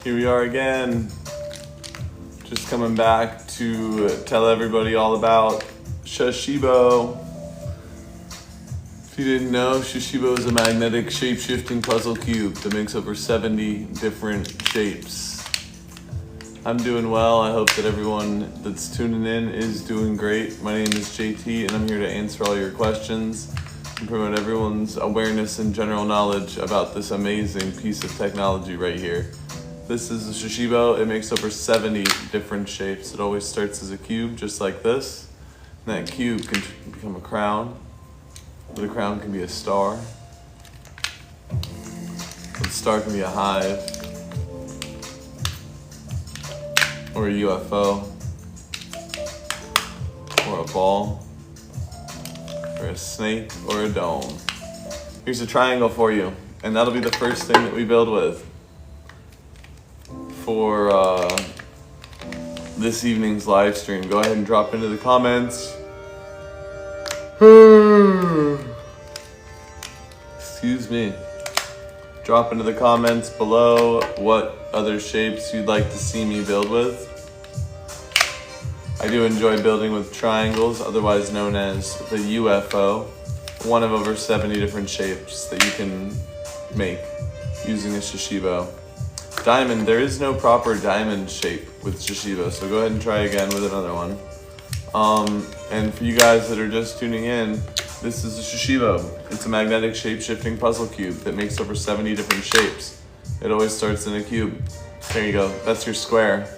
Here we are again, just coming back to tell everybody all about Shashibo. If you didn't know, Shashibo is a magnetic shape-shifting puzzle cube that makes over 70 different shapes. I'm doing well. I hope that everyone that's tuning in is doing great. My name is JT and I'm here to answer all your questions and promote everyone's awareness and general knowledge about this amazing piece of technology right here. This is a Shashibo. It makes over 70 different shapes. It always starts as a cube, just like this. And that cube can become a crown. The crown can be a star. The star can be a hive. Or a UFO. Or a ball. Or a snake, or a dome. Here's a triangle for you. And that'll be the first thing that we build with for this evening's live stream. Go ahead and drop into the comments. Excuse me. Drop into the comments below what other shapes you'd like to see me build with. I do enjoy building with triangles, otherwise known as the UFO, one of over 70 different shapes that you can make using a Shashibo. Diamond, there is no proper diamond shape with Shashibo, so go ahead and try again with another one. And for you guys that are just tuning in, this is a Shashibo. It's a magnetic shape-shifting puzzle cube that makes over 70 different shapes. It always starts in a cube. There you go, that's your square.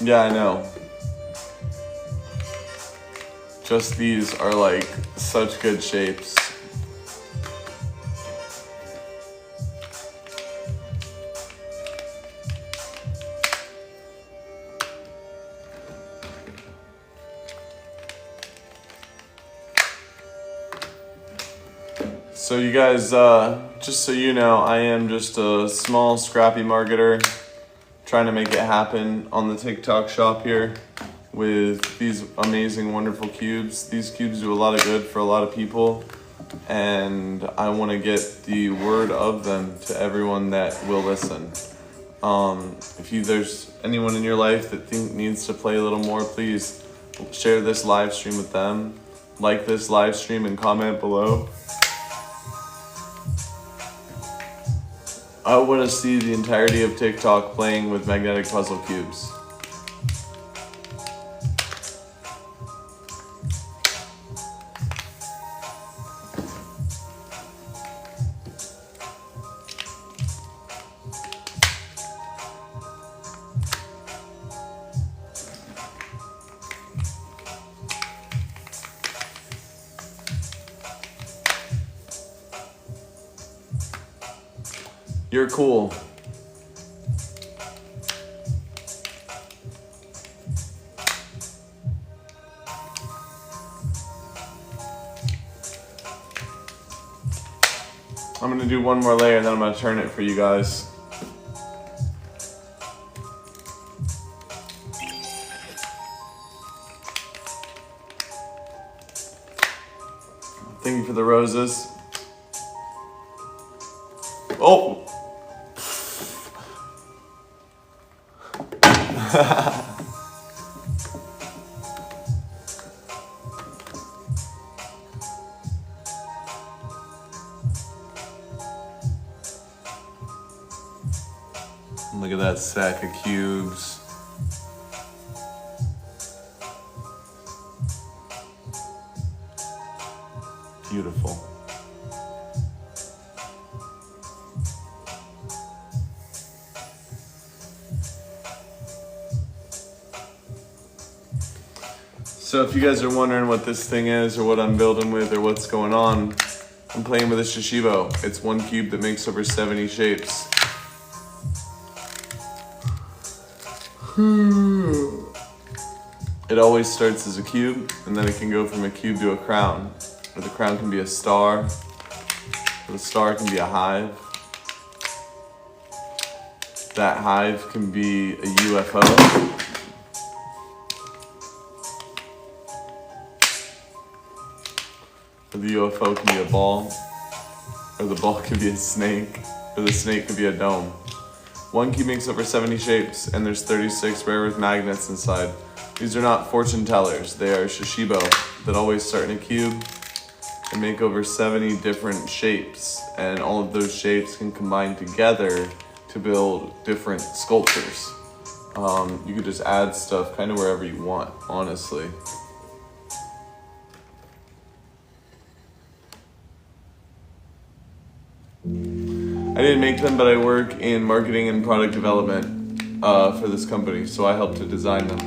Yeah, I know. Just these are like such good shapes. So you guys, just so you know, I am just a small scrappy marketer trying to make it happen on the TikTok shop here with these amazing, wonderful cubes. These cubes do a lot of good for a lot of people, and I want to get the word of them to everyone that will listen. If there's anyone in your life that needs to play a little more, please share this live stream with them. Like this live stream and comment below. I want to see the entirety of TikTok playing with magnetic puzzle cubes. You're cool. I'm gonna do one more layer and then I'm gonna turn it for you guys. Thank you for the roses. Oh! Look at that stack of cubes. Beautiful. So if you guys are wondering what this thing is or what I'm building with or what's going on, I'm playing with a Shashibo. It's one cube that makes over 70 shapes. It always starts as a cube, and then it can go from a cube to a crown. Or the crown can be a star, or the star can be a hive. That hive can be a UFO. Or the UFO can be a ball, or the ball can be a snake, or the snake could be a dome. One cube makes over 70 shapes, and there's 36 rare earth magnets inside. These are not fortune tellers, they are Shashibo that always start in a cube and make over 70 different shapes, and all of those shapes can combine together to build different sculptures. You could just add stuff kind of wherever you want, honestly. I didn't make them, but I work in marketing and product development for this company, so I helped to design them.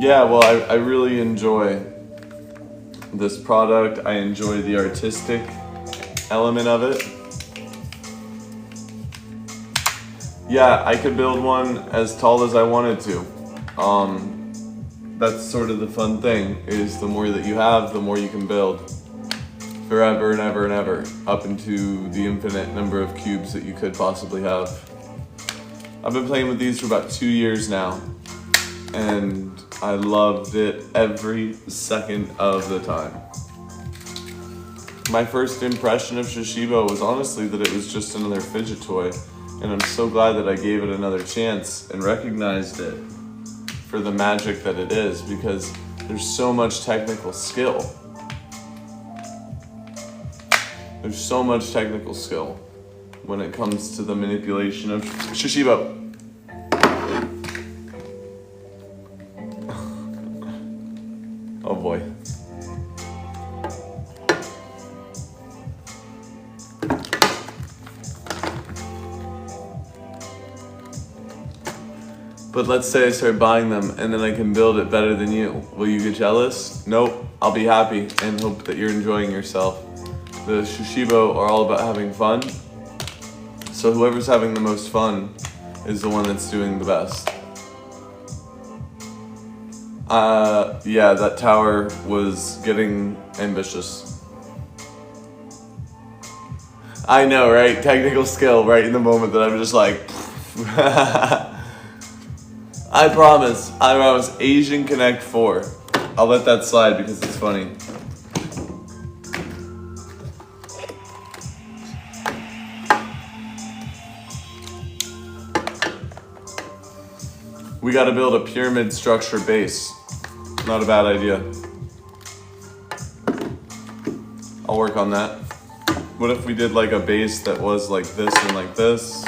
Yeah, well, I really enjoy this product. I enjoy the artistic element of it. Yeah, I could build one as tall as I wanted to. That's sort of the fun thing, is the more that you have, the more you can build. Forever and ever and ever, up into the infinite number of cubes that you could possibly have. I've been playing with these for about 2 years now, and I loved it every second of the time. My first impression of Shashibo was honestly that it was just another fidget toy. And I'm so glad that I gave it another chance and recognized it for the magic that it is, because there's so much technical skill. There's so much technical skill when it comes to the manipulation of Shashibo. Oh boy. But let's say I start buying them and then I can build it better than you. Will you get jealous? Nope. I'll be happy and hope that you're enjoying yourself. The Shashibo are all about having fun. So whoever's having the most fun is the one that's doing the best. Yeah, that tower was getting ambitious. I know, right? Technical skill right in the moment that I'm just like... I promise, Asian Connect 4. I'll let that slide because it's funny. We gotta build a pyramid structure base. Not a bad idea. I'll work on that. What if we did like a base that was like this and like this?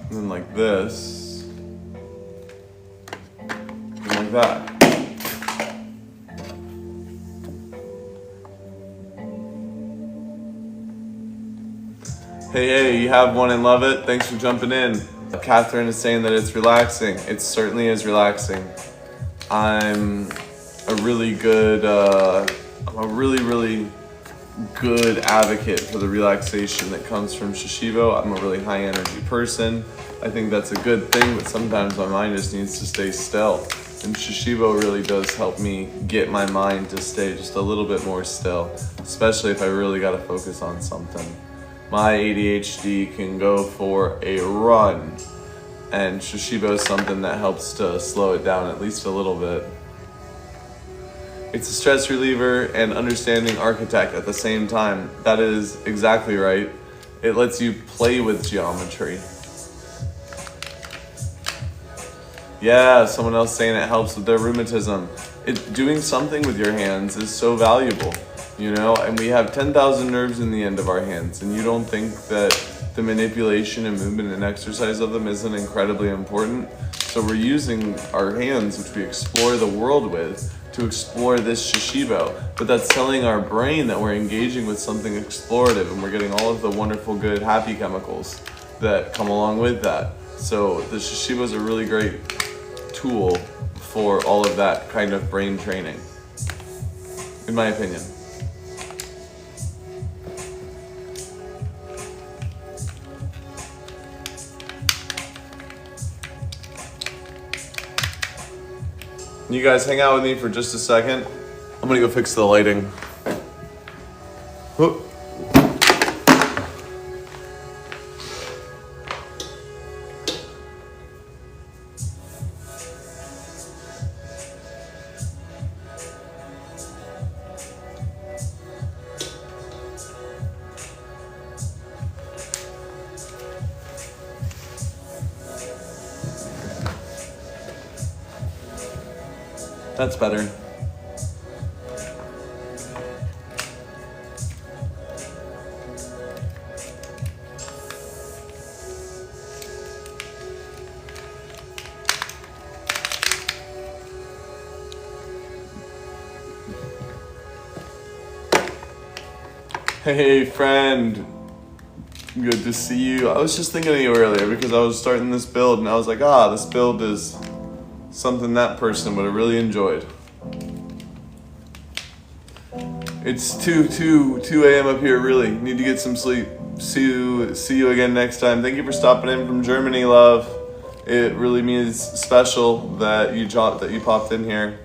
And then like this. That. Hey, you have one and love it? Thanks for jumping in. Catherine is saying that it's relaxing. It certainly is relaxing. I'm a really good advocate for the relaxation that comes from Shashibo. I'm a really high energy person. I think that's a good thing, but sometimes my mind just needs to stay still. And Shashibo really does help me get my mind to stay just a little bit more still, especially if I really got to focus on something. My ADHD can go for a run, and Shashibo is something that helps to slow it down at least a little bit. It's a stress reliever and understanding architect at the same time. That is exactly right. It lets you play with geometry. Yeah, someone else saying it helps with their rheumatism. Doing something with your hands is so valuable, you know? And we have 10,000 nerves in the end of our hands, and you don't think that the manipulation and movement and exercise of them isn't incredibly important? So we're using our hands, which we explore the world with, to explore this Shashibo. But that's telling our brain that we're engaging with something explorative, and we're getting all of the wonderful, good, happy chemicals that come along with that. So the Shashibo is a really great tool for all of that kind of brain training, in my opinion. You guys hang out with me for just a second. I'm gonna go fix the lighting. Whoop. That's better. Hey friend, good to see you. I was just thinking of you earlier because I was starting this build and I was like, this build is something that person would have really enjoyed. It's 2 a.m. up here, really. Need to get some sleep. See you again next time. Thank you for stopping in from Germany, love. It really means special that you popped in here.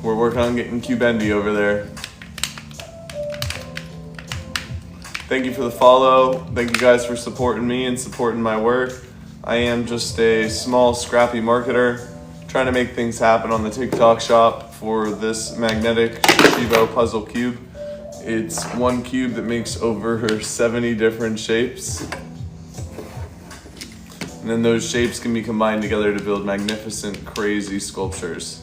We're working on getting Q-Bendy over there. Thank you for the follow. Thank you guys for supporting me and supporting my work. I am just a small, scrappy marketer trying to make things happen on the TikTok shop for this magnetic Shashibo puzzle cube. It's one cube that makes over 70 different shapes. And then those shapes can be combined together to build magnificent, crazy sculptures.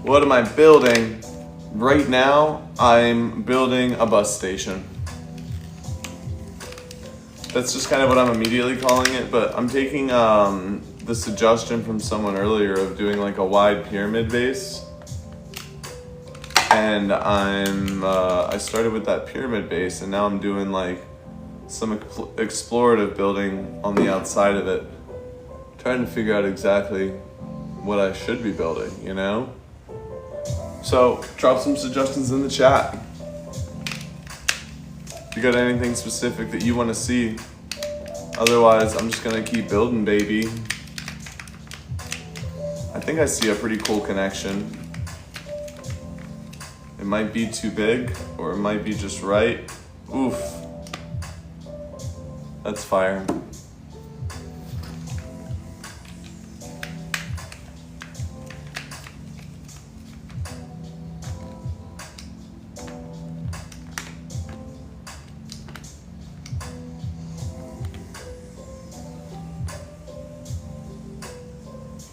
What am I building? Right now, I'm building a bus station. That's just kind of what I'm immediately calling it, but I'm taking the suggestion from someone earlier of doing like a wide pyramid base. And I started with that pyramid base, and now I'm doing like some explorative building on the outside of it. Trying to figure out exactly what I should be building, you know? So drop some suggestions in the chat. If you got anything specific that you want to see. Otherwise, I'm just gonna keep building, baby. I think I see a pretty cool connection. It might be too big, or it might be just right. Oof. That's fire.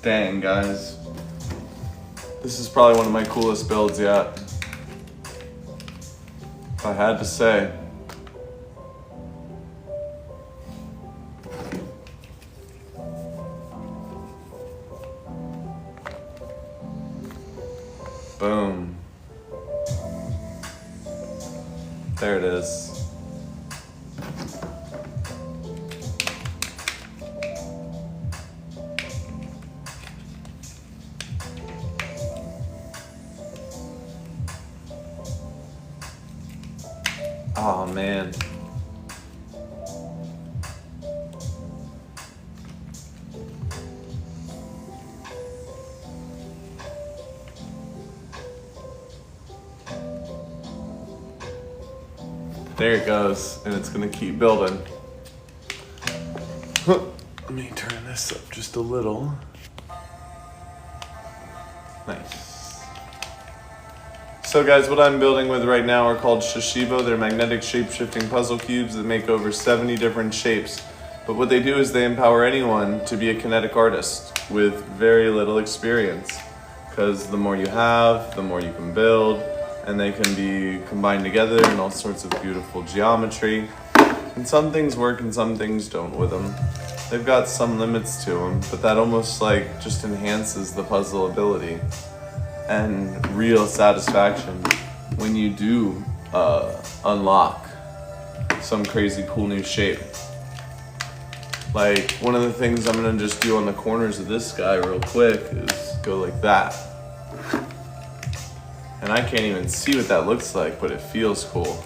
Dang, guys. This is probably one of my coolest builds yet. If I had to say. Boom. There it is. Oh man. There it goes, and it's gonna keep building. Let me turn this up just a little. Nice. So guys, what I'm building with right now are called Shashibo. They're magnetic shape-shifting puzzle cubes that make over 70 different shapes. But what they do is they empower anyone to be a kinetic artist with very little experience. Because the more you have, the more you can build, and they can be combined together in all sorts of beautiful geometry. And some things work and some things don't with them. they've got some limits to them, but that almost like just enhances the puzzle ability and real satisfaction when you do unlock some crazy cool new shape. Like one of the things I'm gonna just do on the corners of this guy real quick is go like that. And I can't even see what that looks like, but it feels cool.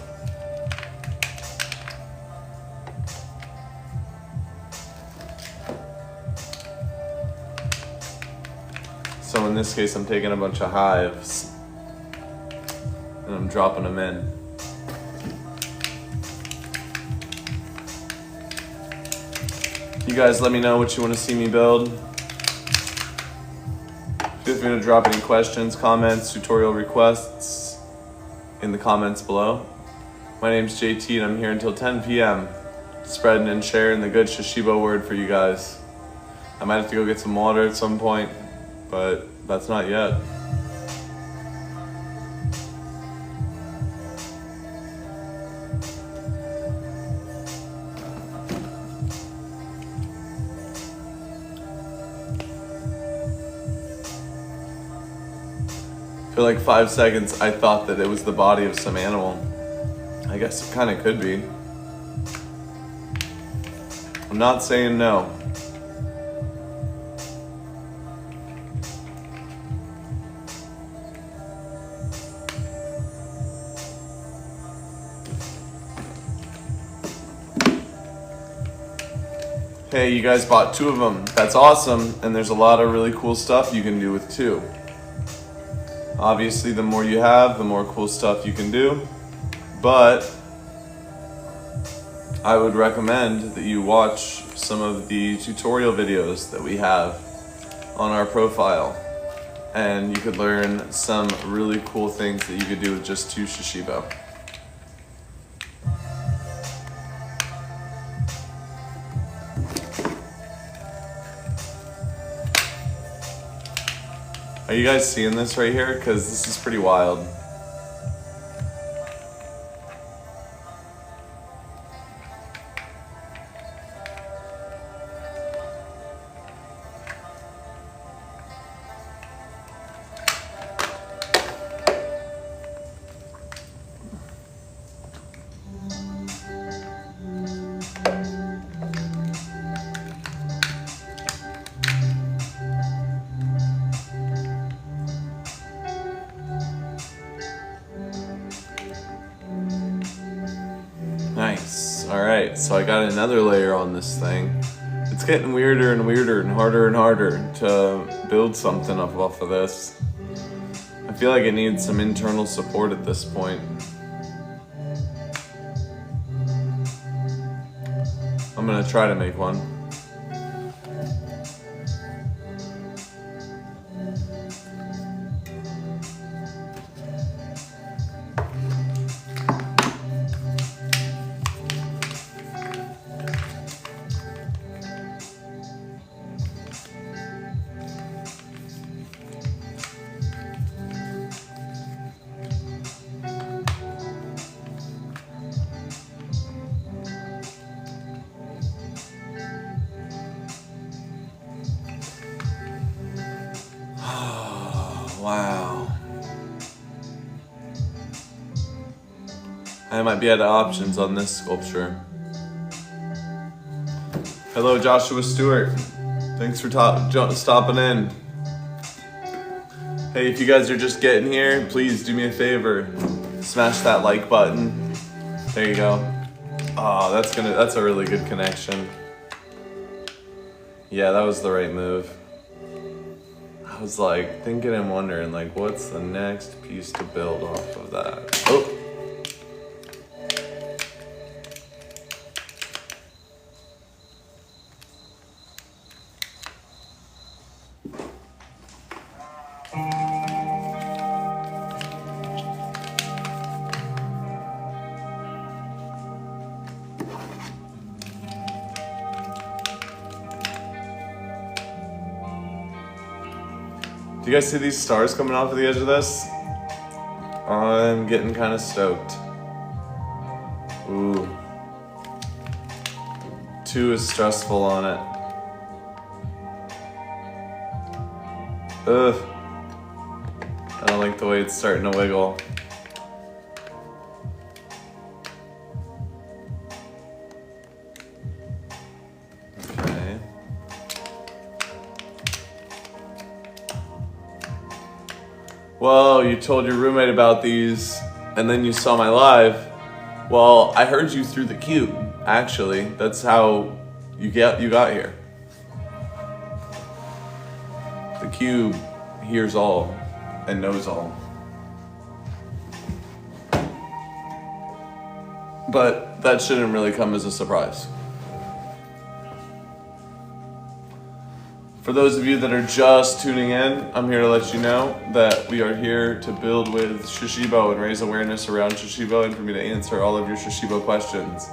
So in this case, I'm taking a bunch of hives and I'm dropping them in. You guys let me know what you want to see me build. Feel free to drop any questions, comments, tutorial requests in the comments below. My name's JT and I'm here until 10 p.m. spreading and sharing the good Shashibo word for you guys. I might have to go get some water at some point, but that's not yet. For like 5 seconds, I thought that it was the body of some animal. I guess it kind of could be. I'm not saying no. Hey, you guys bought 2 of them. That's awesome, and there's a lot of really cool stuff you can do with 2. Obviously, the more you have, the more cool stuff you can do, but I would recommend that you watch some of the tutorial videos that we have on our profile, and you could learn some really cool things that you could do with just 2 Shashibo. Are you guys seeing this right here? Because this is pretty wild. Nice. Alright, so I got another layer on this thing. It's getting weirder and weirder and harder to build something up off of this. I feel like it needs some internal support at this point. I'm gonna try to make one. Wow. I might be out of options on this sculpture. Hello, Joshua Stewart. Thanks for stopping in. Hey, if you guys are just getting here, please do me a favor. Smash that like button. There you go. Oh, that's a really good connection. Yeah, that was the right move. I was like thinking and wondering like what's the next piece to build off of that. Oh. Do you guys see these stars coming off of the edge of this? I'm getting kind of stoked. Ooh. 2 is stressful on it. Ugh. I don't like the way it's starting to wiggle. Okay. Whoa, you told your roommate about these and then you saw my live. Well, I heard you through the cube, actually. That's how you got here. The cube hears all and knows all. But that shouldn't really come as a surprise. For those of you that are just tuning in, I'm here to let you know that we are here to build with Shashibo and raise awareness around Shashibo and for me to answer all of your Shashibo questions.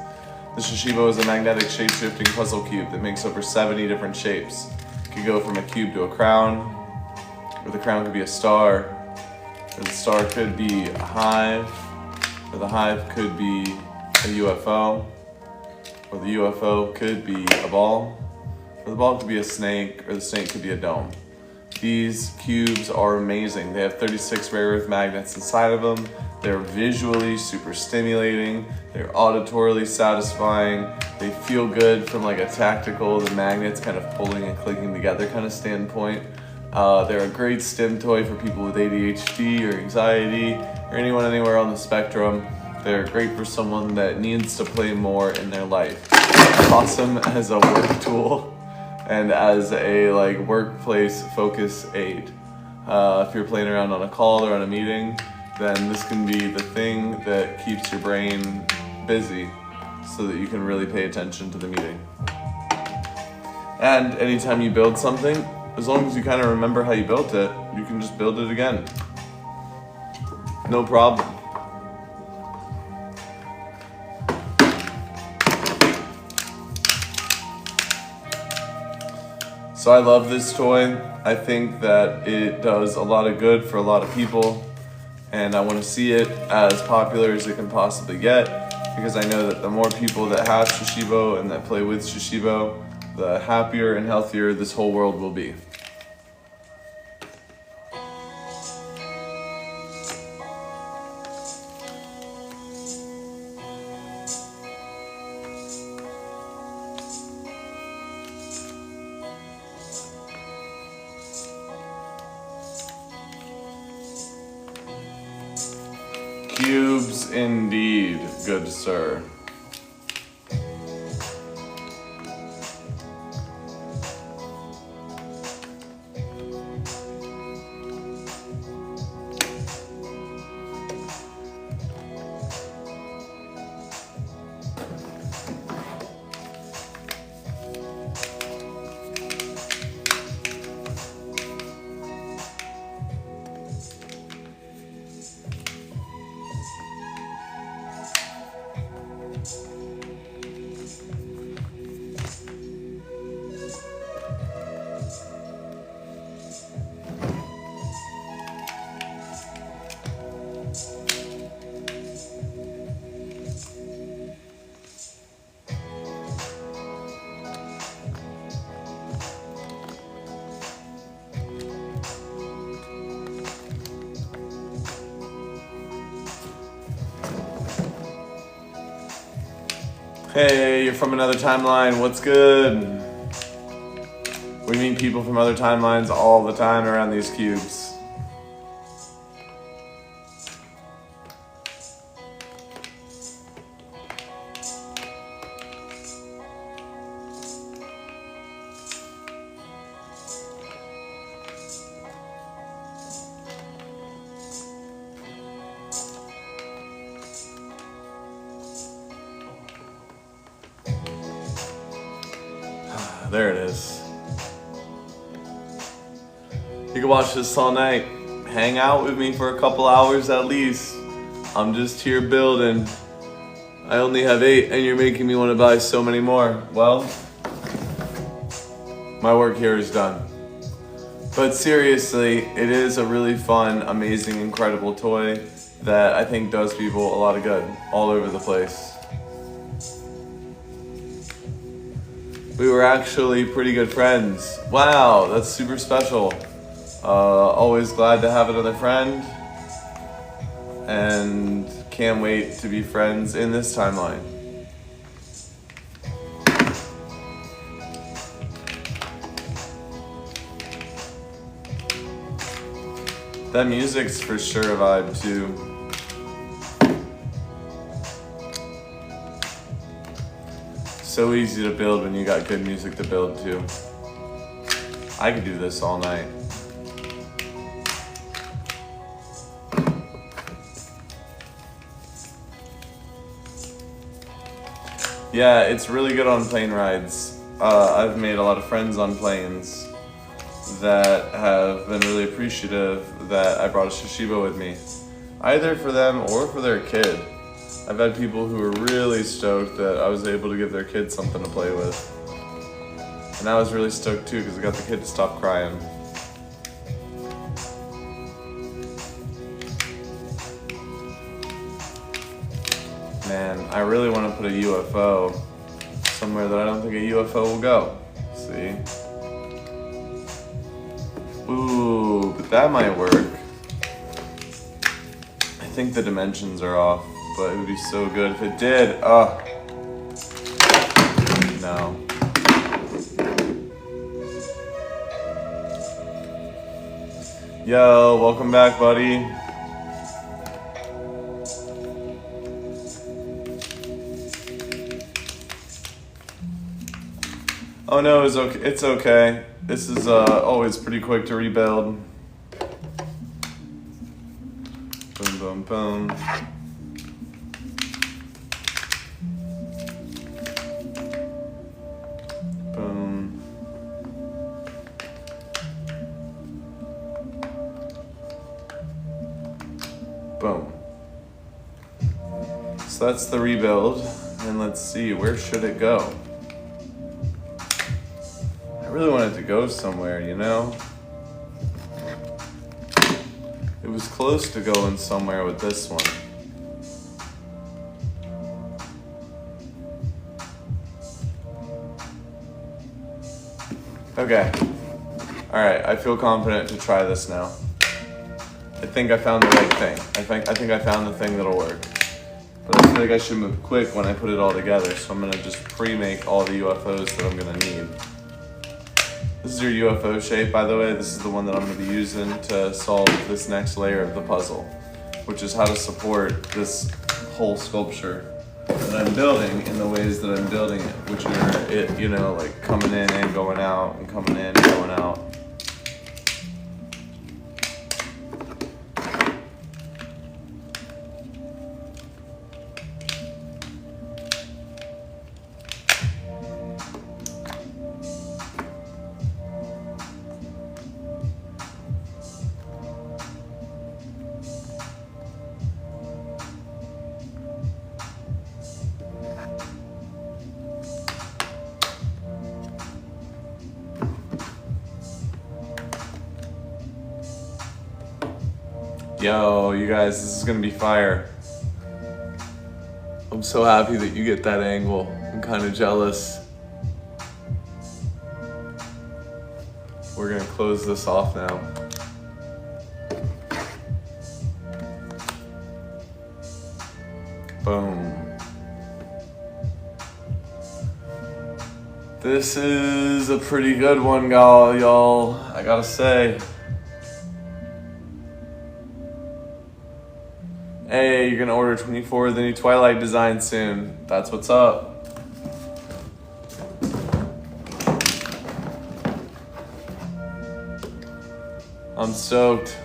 The Shashibo is a magnetic shape-shifting puzzle cube that makes over 70 different shapes. It could go from a cube to a crown, or the crown could be a star, or the star could be a hive, or the hive could be a UFO, or the UFO could be a ball, or the ball could be a snake, or the snake could be a dome. These cubes are amazing. They have 36 rare earth magnets inside of them. They're visually super stimulating. They're auditorily satisfying. They feel good from like a tactical, the magnets kind of pulling and clicking together kind of standpoint. They're a great stim toy for people with ADHD or anxiety or anyone anywhere on the spectrum. They're great for someone that needs to play more in their life. Awesome as a work tool and as a like workplace focus aid. If you're playing around on a call or on a meeting, then this can be the thing that keeps your brain busy so that you can really pay attention to the meeting. And anytime you build something, as long as you kind of remember how you built it, you can just build it again. No problem. So I love this toy. I think that it does a lot of good for a lot of people, and I want to see it as popular as it can possibly get, because I know that the more people that have Shashibo and that play with Shashibo, the happier and healthier this whole world will be. Cubes indeed, good sir. Hey, you're from another timeline, what's good? We meet people from other timelines all the time around these cubes. There it is. You can watch this all night. Hang out with me for a couple hours at least. I'm just here building. I only have 8 and you're making me want to buy so many more. Well, my work here is done. But seriously, it is a really fun, amazing, incredible toy that I think does people a lot of good all over the place. We were actually pretty good friends. Wow, that's super special. Always glad to have another friend, and can't wait to be friends in this timeline. That music's for sure a vibe too. So easy to build when you got good music to build to. I could do this all night. Yeah, it's really good on plane rides. I've made a lot of friends on planes that have been really appreciative that I brought a Shashibo with me, either for them or for their kid. I've had people who were really stoked that I was able to give their kid something to play with. And I was really stoked too because I got the kid to stop crying. Man, I really want to put a UFO somewhere that I don't think a UFO will go. See? Ooh, but that might work. I think the dimensions are off, but it would be so good if it did. Oh. No. Yo, welcome back, buddy. Oh no, it's okay. It's okay. This is always pretty quick to rebuild. Boom, boom, boom. Boom. Boom. So that's the rebuild, and let's see, where should it go? I really want it to go somewhere, you know? It was close to going somewhere with this one. Okay. Alright, I feel confident to try this now. I think I found the right thing. I think I found the thing that'll work. But I feel like I should move quick when I put it all together, so I'm gonna just pre-make all the UFOs that I'm gonna need. This is your UFO shape, by the way. This is the one that I'm gonna be using to solve this next layer of the puzzle, which is how to support this whole sculpture that I'm building in the ways that I'm building it, which are it, you know, like coming in and going out and coming in and going out. Yo, you guys, this is gonna be fire. I'm so happy that you get that angle. I'm kind of jealous. We're gonna close this off now. Boom. This is a pretty good one, y'all. I gotta say. Hey, you're gonna order 24 of the new Twilight design soon. That's what's up. I'm stoked.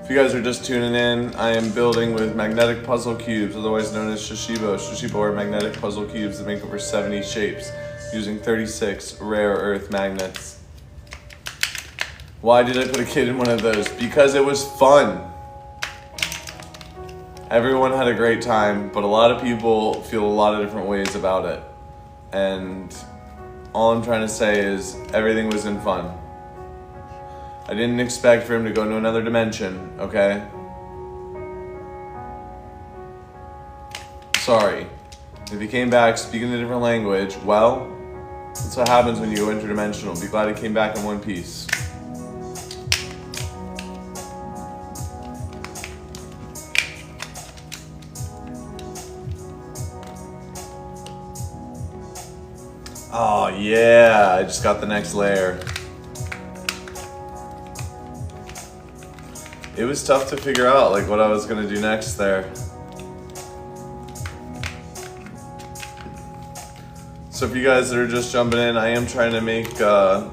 If you guys are just tuning in, I am building with magnetic puzzle cubes, otherwise known as Shashibo. Shashibo are magnetic puzzle cubes that make over 70 shapes using 36 rare earth magnets. Why did I put a kid in one of those? Because it was fun. Everyone had a great time, but a lot of people feel a lot of different ways about it. And all I'm trying to say is everything was in fun. I didn't expect for him to go into another dimension, okay? Sorry. If he came back speaking a different language, well, that's what happens when you go interdimensional. Be glad he came back in one piece. Oh yeah, I just got the next layer. It was tough to figure out like what I was gonna do next there. So if you guys that are just jumping in, I am trying to make a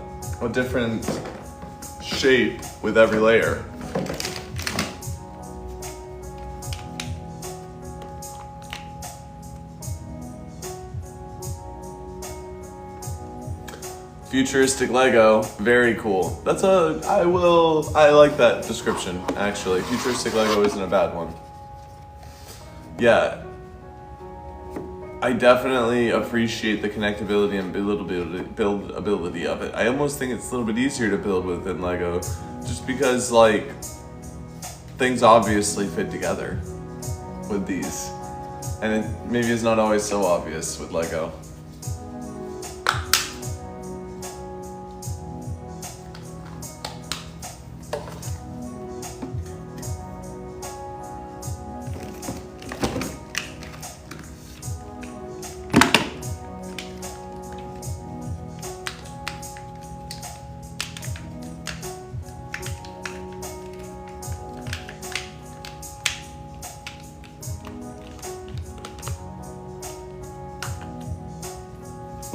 different shape with every layer. Futuristic Lego, very cool. I like that description, actually. Futuristic Lego isn't a bad one. Yeah. I definitely appreciate the connectability and buildability of it. I almost think it's a little bit easier to build with than Lego, just because like things obviously fit together with these, and it maybe is not always so obvious with Lego.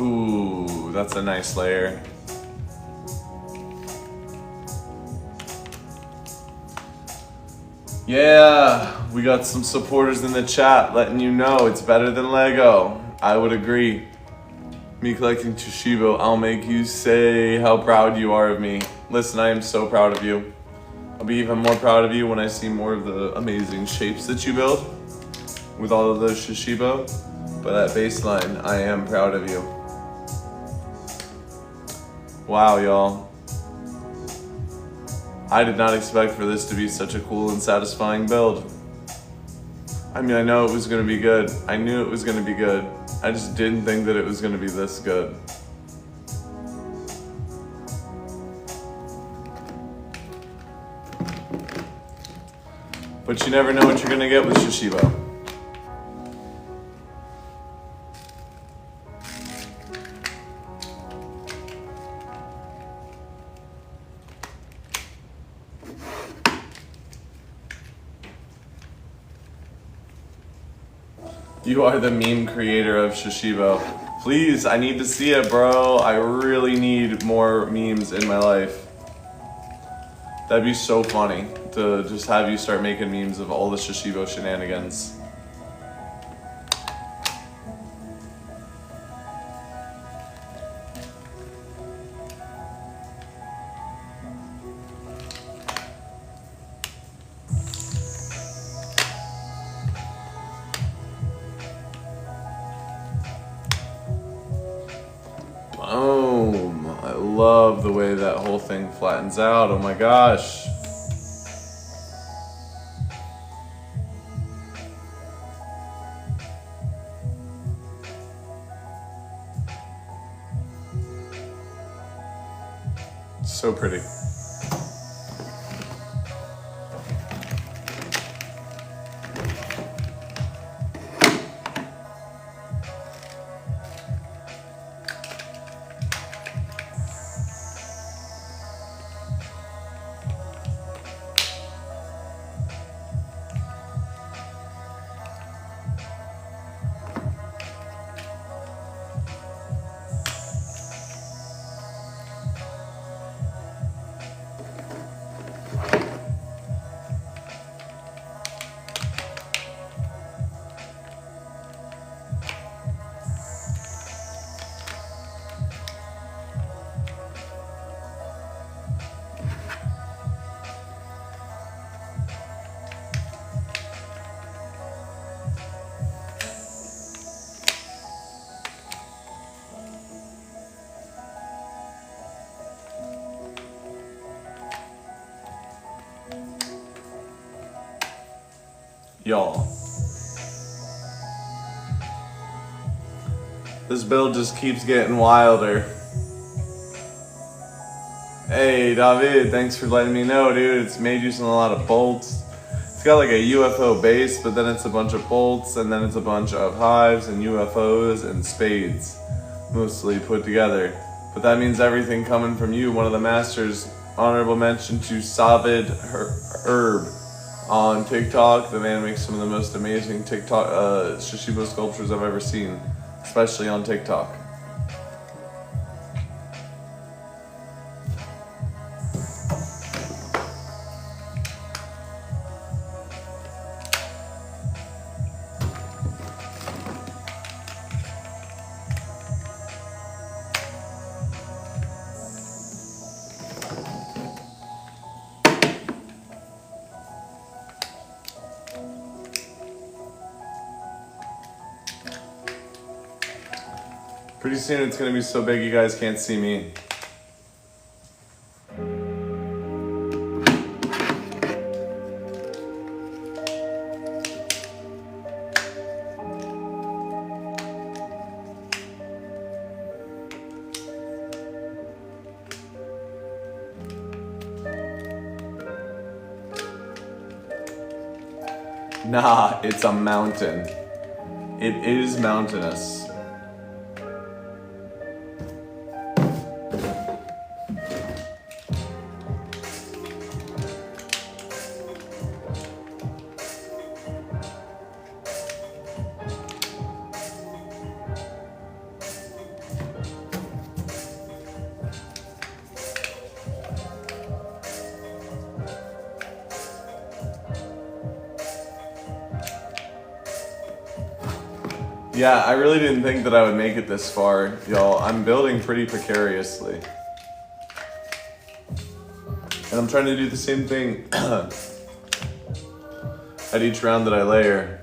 Ooh, that's a nice layer. Yeah, we got some supporters in the chat letting you know it's better than Lego. I would agree. Me collecting Shashibo, I'll make you say how proud you are of me. Listen, I am so proud of you. I'll be even more proud of you when I see more of the amazing shapes that you build with all of those Shashibo. But at baseline, I am proud of you. Wow, y'all. I did not expect for this to be such a cool and satisfying build. I mean, I know it was gonna be good. I knew it was gonna be good. I just didn't think that it was gonna be this good. But you never know what you're gonna get with Shashibo. You are the meme creator of Shashibo. Please, I need to see it, bro. I really need more memes in my life. That'd be so funny to just have you start making memes of all the Shashibo shenanigans. Boom. I love the way that whole thing flattens out. Oh my gosh. So pretty. y'all. This build just keeps getting wilder. Hey, David, thanks for letting me know, dude. It's made using a lot of bolts. It's got like a UFO base, but then it's a bunch of bolts, and then it's a bunch of hives and UFOs and spades, mostly put together. But that means everything coming from you, one of the masters. Honorable mention to Savid Herb on TikTok. The man makes some of the most amazing TikTok Shashibo sculptures I've ever seen, especially on TikTok. Pretty soon it's gonna be so big you guys can't see me. Nah, it's a mountain. It is mountainous. Yeah, I really didn't think that I would make it this far, y'all. I'm building pretty precariously. And I'm trying to do the same thing at each round that I layer.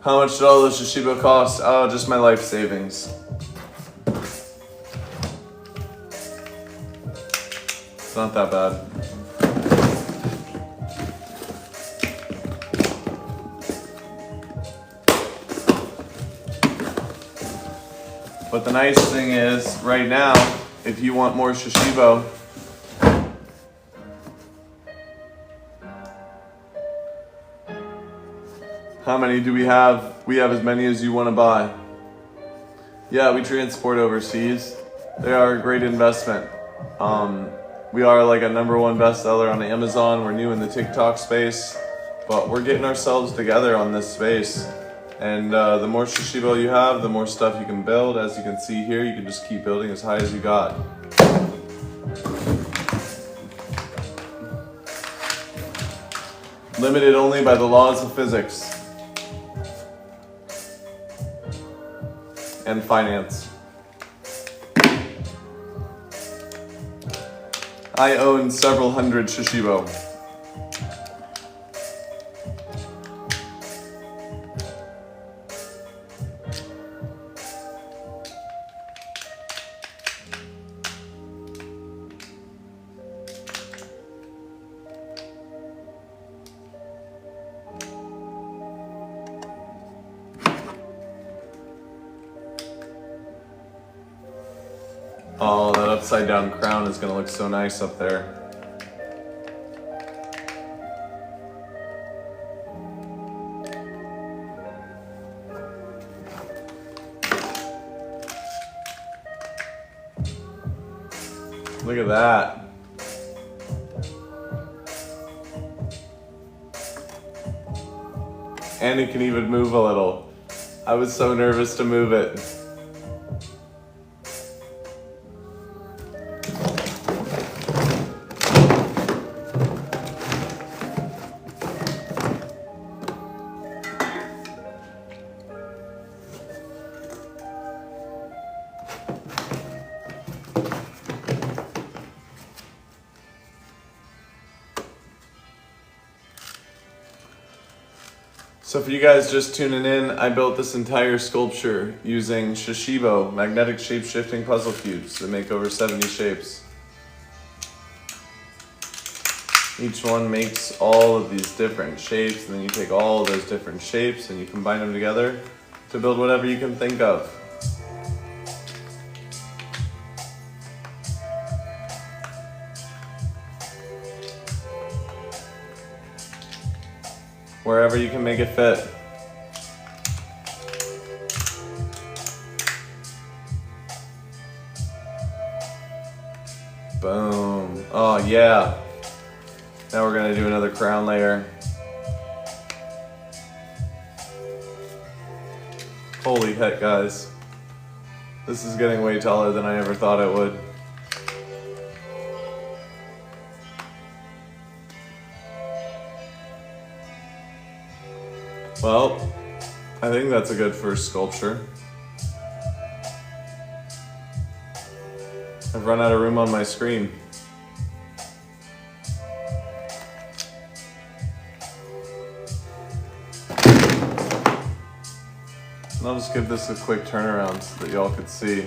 How much did all those Shashibo cost? Oh, just my life savings. It's not that bad. But the nice thing is, right now, if you want more Shashibo, how many do we have? We have as many as you want to buy. Yeah, we transport overseas. They are a great investment. We are like a #1 bestseller on Amazon. We're new in the TikTok space, but we're getting ourselves together on this space. And the more Shashibo you have, the more stuff you can build. As you can see here, you can just keep building as high as you got. Limited only by the laws of physics and finance. I own several hundred Shashibo. Oh, that upside down crown is gonna look so nice up there. Look at that. And it can even move a little. I was so nervous to move it. So for you guys just tuning in, I built this entire sculpture using Shashibo magnetic shape-shifting puzzle cubes that make over 70 shapes. Each one makes all of these different shapes, and then you take all of those different shapes and you combine them together to build whatever you can think of. Wherever you can make it fit. Boom. Oh yeah. Now we're gonna do another crown layer. Holy heck, guys. This is getting way taller than I ever thought it would. Well, I think that's a good first sculpture. I've run out of room on my screen. And I'll just give this a quick turnaround so that y'all could see.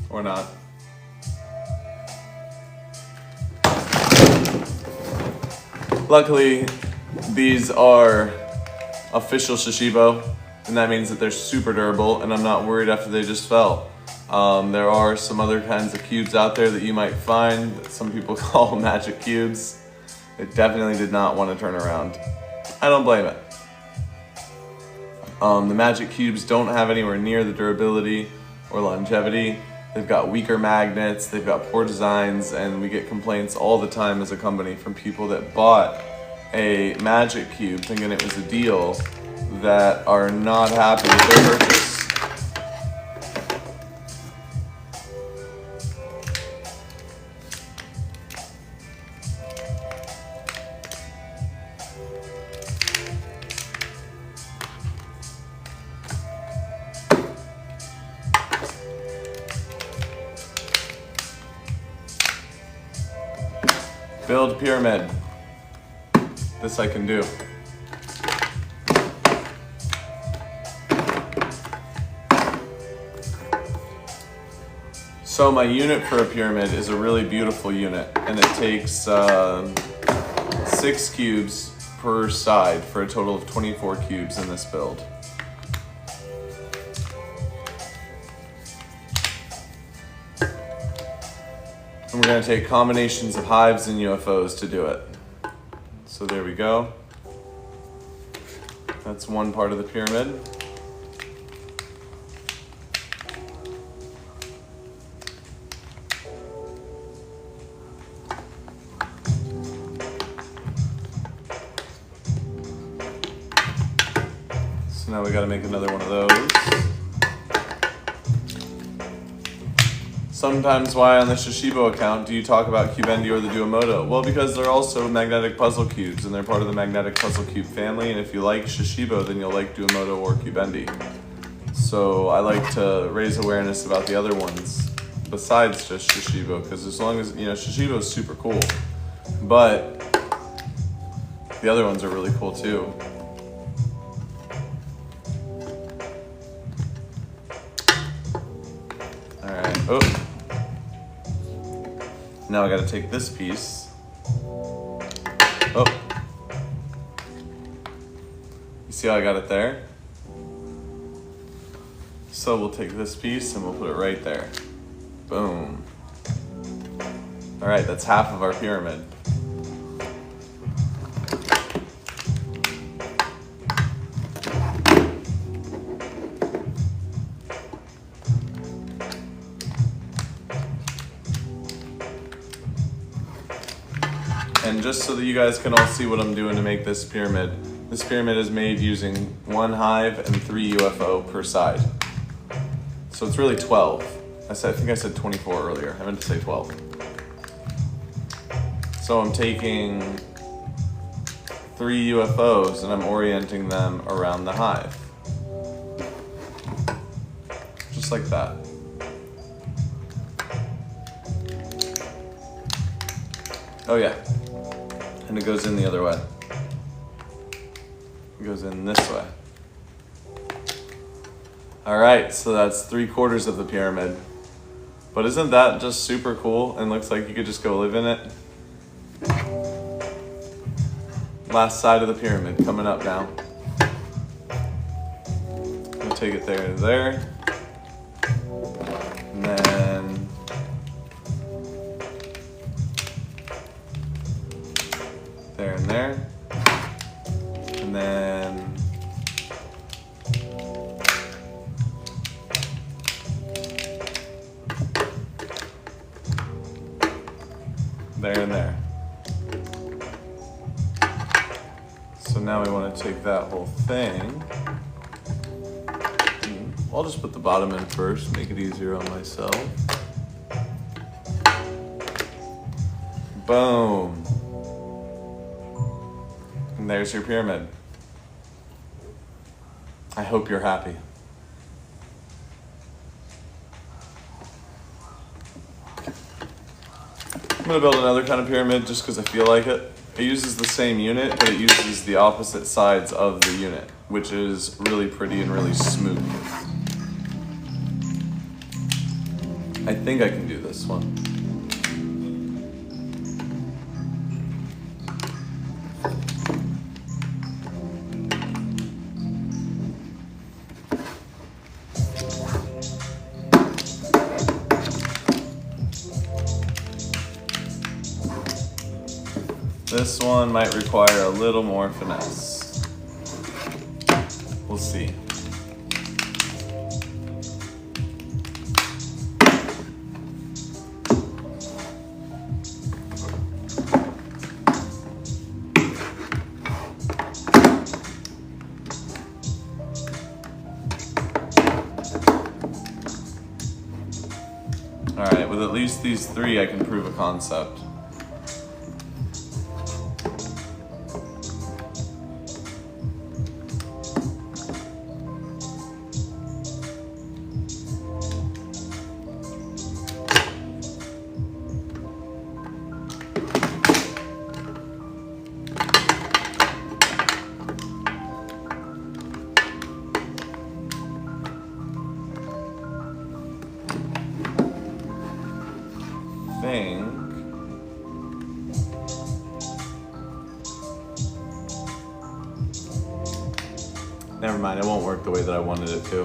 Or not. Luckily, these are official Shashibo, and that means that they're super durable, and I'm not worried after they just fell. There are some other kinds of cubes out there that you might find that some people call magic cubes. It definitely did not want to turn around. I don't blame it. The magic cubes don't have anywhere near the durability or longevity. They've got weaker magnets, they've got poor designs, and we get complaints all the time as a company from people that bought a magic cube thinking it was a deal that are not happy with their purchase. Build pyramid. This I can do. So my unit for a pyramid is a really beautiful unit, and it takes 6 cubes per side for a total of 24 cubes in this build. And we're going to take combinations of hives and UFOs to do it. So there we go. That's one part of the pyramid. So now we got to make another one of those. Sometimes why on the Shashibo account do you talk about Cubendi or the Duomodo? Well, because they're also magnetic puzzle cubes and they're part of the magnetic puzzle cube family, and if you like Shashibo, then you'll like Duomodo or Cubendi. So I like to raise awareness about the other ones besides just Shashibo, because as long as, you know, Shashibo is super cool, but the other ones are really cool too. All right, oh. Now I gotta take this piece. Oh. You see how I got it there? So we'll take this piece and we'll put it right there. Boom. All right, that's half of our pyramid. And just so that you guys can all see what I'm doing to make this pyramid is made using 1 hive and 3 UFO per side. So it's really 12. I think I said 24 earlier. I meant to say 12. So I'm taking 3 UFOs and I'm orienting them around the hive. Just like that. Oh yeah. And it goes in the other way. It goes in this way. All right, so that's 3/4 of the pyramid. But isn't that just super cool and looks like you could just go live in it? Last side of the pyramid coming up now. We'll take it there and there. And then there and there. And then there and there. So now we want to take that whole thing. I'll just put the bottom in first, make it easier on myself. Boom. And there's your pyramid. I hope you're happy. I'm gonna build another kind of pyramid just because I feel like it. It uses the same unit, but it uses the opposite sides of the unit, which is really pretty and really smooth. I think I can do this one. This one might require a little more finesse. We'll see. All right, with at least these three, I can prove a concept. Never mind, it won't work the way that I wanted it to.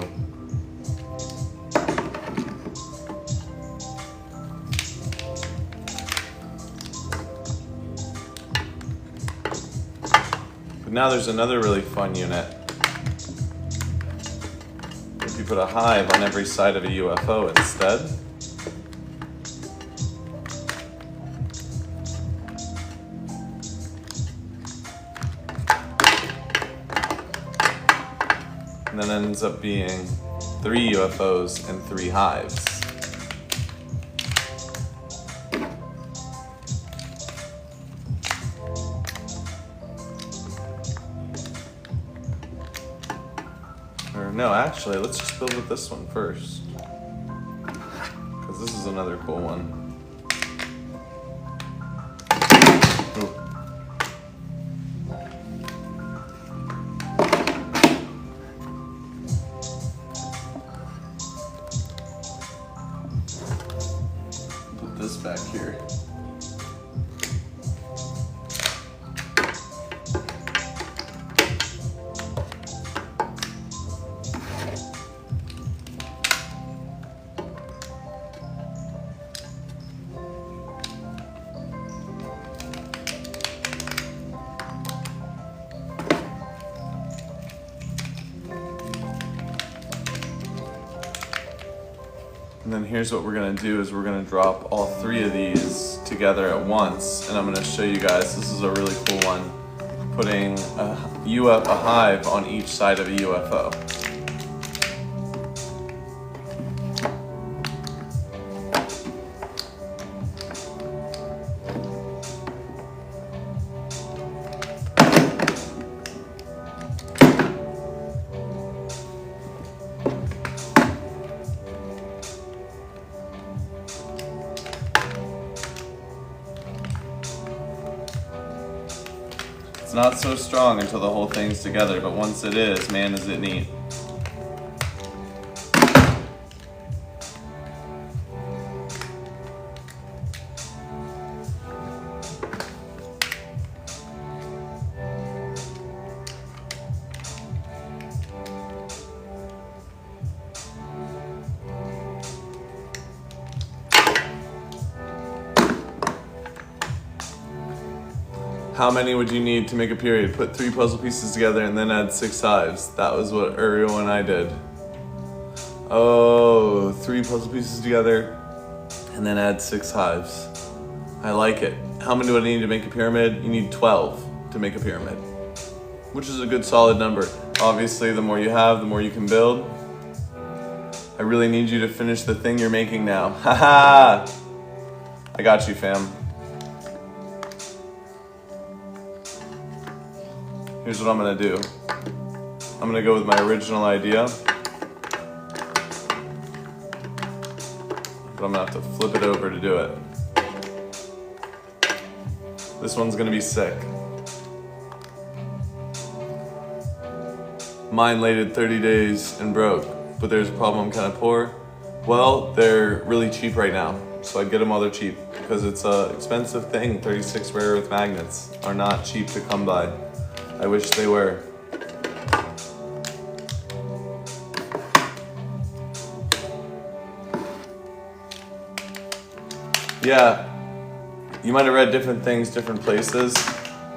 But now there's another really fun unit. If you put a hive on every side of a UFO instead. And then ends up being 3 UFOs and 3 hives. Or no, actually, let's just build with this one first. Because this is another cool one. Ooh. This back here. And then here's what we're gonna do is we're gonna drop all 3 of these together at once, and I'm gonna show you guys, this is a really cool one, putting a hive on each side of a UFO. It's not so strong until the whole thing's together, but once it is, man, is it neat. How many would you need to make a period? Put 3 puzzle pieces together and then add 6 hives. That was what Uriel and I did. Oh, 3 puzzle pieces together and then add 6 hives. I like it. How many do I need to make a pyramid? You need 12 to make a pyramid, which is a good solid number. Obviously, the more you have, the more you can build. I really need you to finish the thing you're making now. Haha! I got you, fam. Here's what I'm gonna do. I'm gonna go with my original idea, but I'm gonna have to flip it over to do it. This one's gonna be sick. Mine laded 30 days and broke, but there's a problem, I'm kind of poor. Well, they're really cheap right now, so I get them while they're cheap because it's an expensive thing. 36 rare earth magnets are not cheap to come by. I wish they were. Yeah, you might have read different things, different places.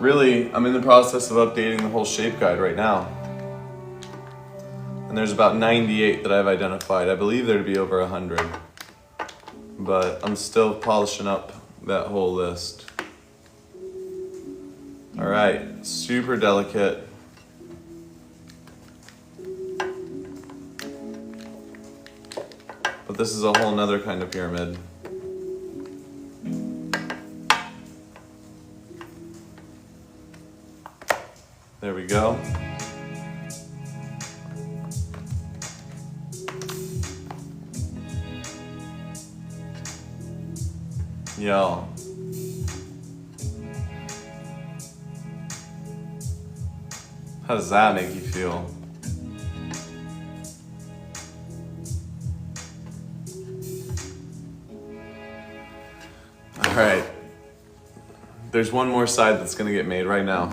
Really, I'm in the process of updating the whole shape guide right now. And there's about 98 that I've identified. I believe there'd be over 100. But I'm still polishing up that whole list. All right, super delicate. But this is a whole nother kind of pyramid. There we go. Yo. How does that make you feel? All right. There's one more side that's gonna get made right now.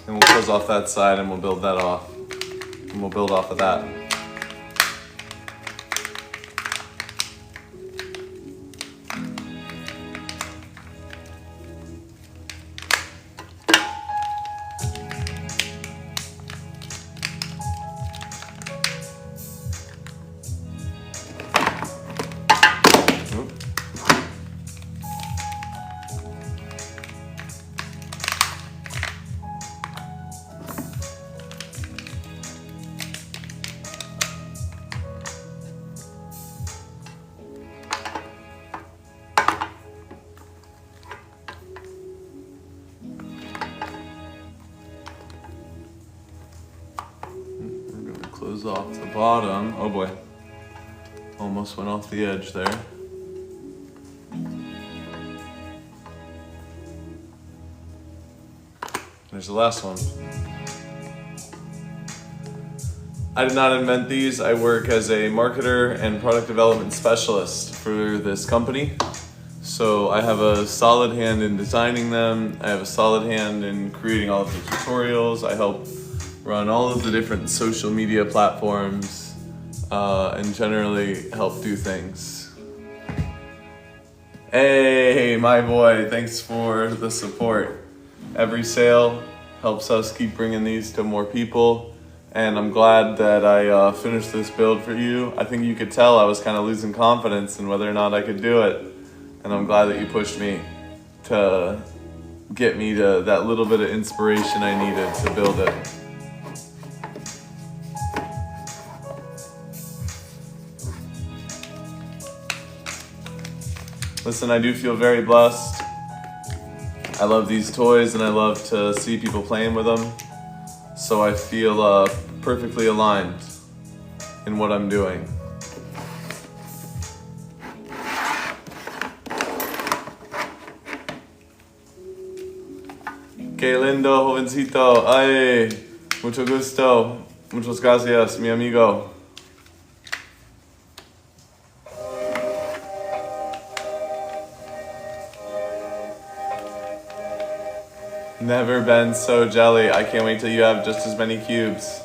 And we'll close off that side and we'll build that off. And we'll build off of that. Close off the bottom. Oh boy. Almost went off the edge there. There's the last one. I did not invent these. I work as a marketer and product development specialist for this company. So I have a solid hand in designing them. I have a solid hand in creating all of the tutorials. I help run all of the different social media platforms and generally help do things. Hey, my boy, thanks for the support. Every sale helps us keep bringing these to more people, and I'm glad that I finished this build for you. I think you could tell I was kind of losing confidence in whether or not I could do it, and I'm glad that you pushed me to get me to that little bit of inspiration I needed to build it. Listen, I do feel very blessed. I love these toys and I love to see people playing with them. So I feel perfectly aligned in what I'm doing. Que lindo, jovencito. Ay, mucho gusto. Muchas gracias, mi amigo. Never been so jelly. I can't wait till you have just as many cubes.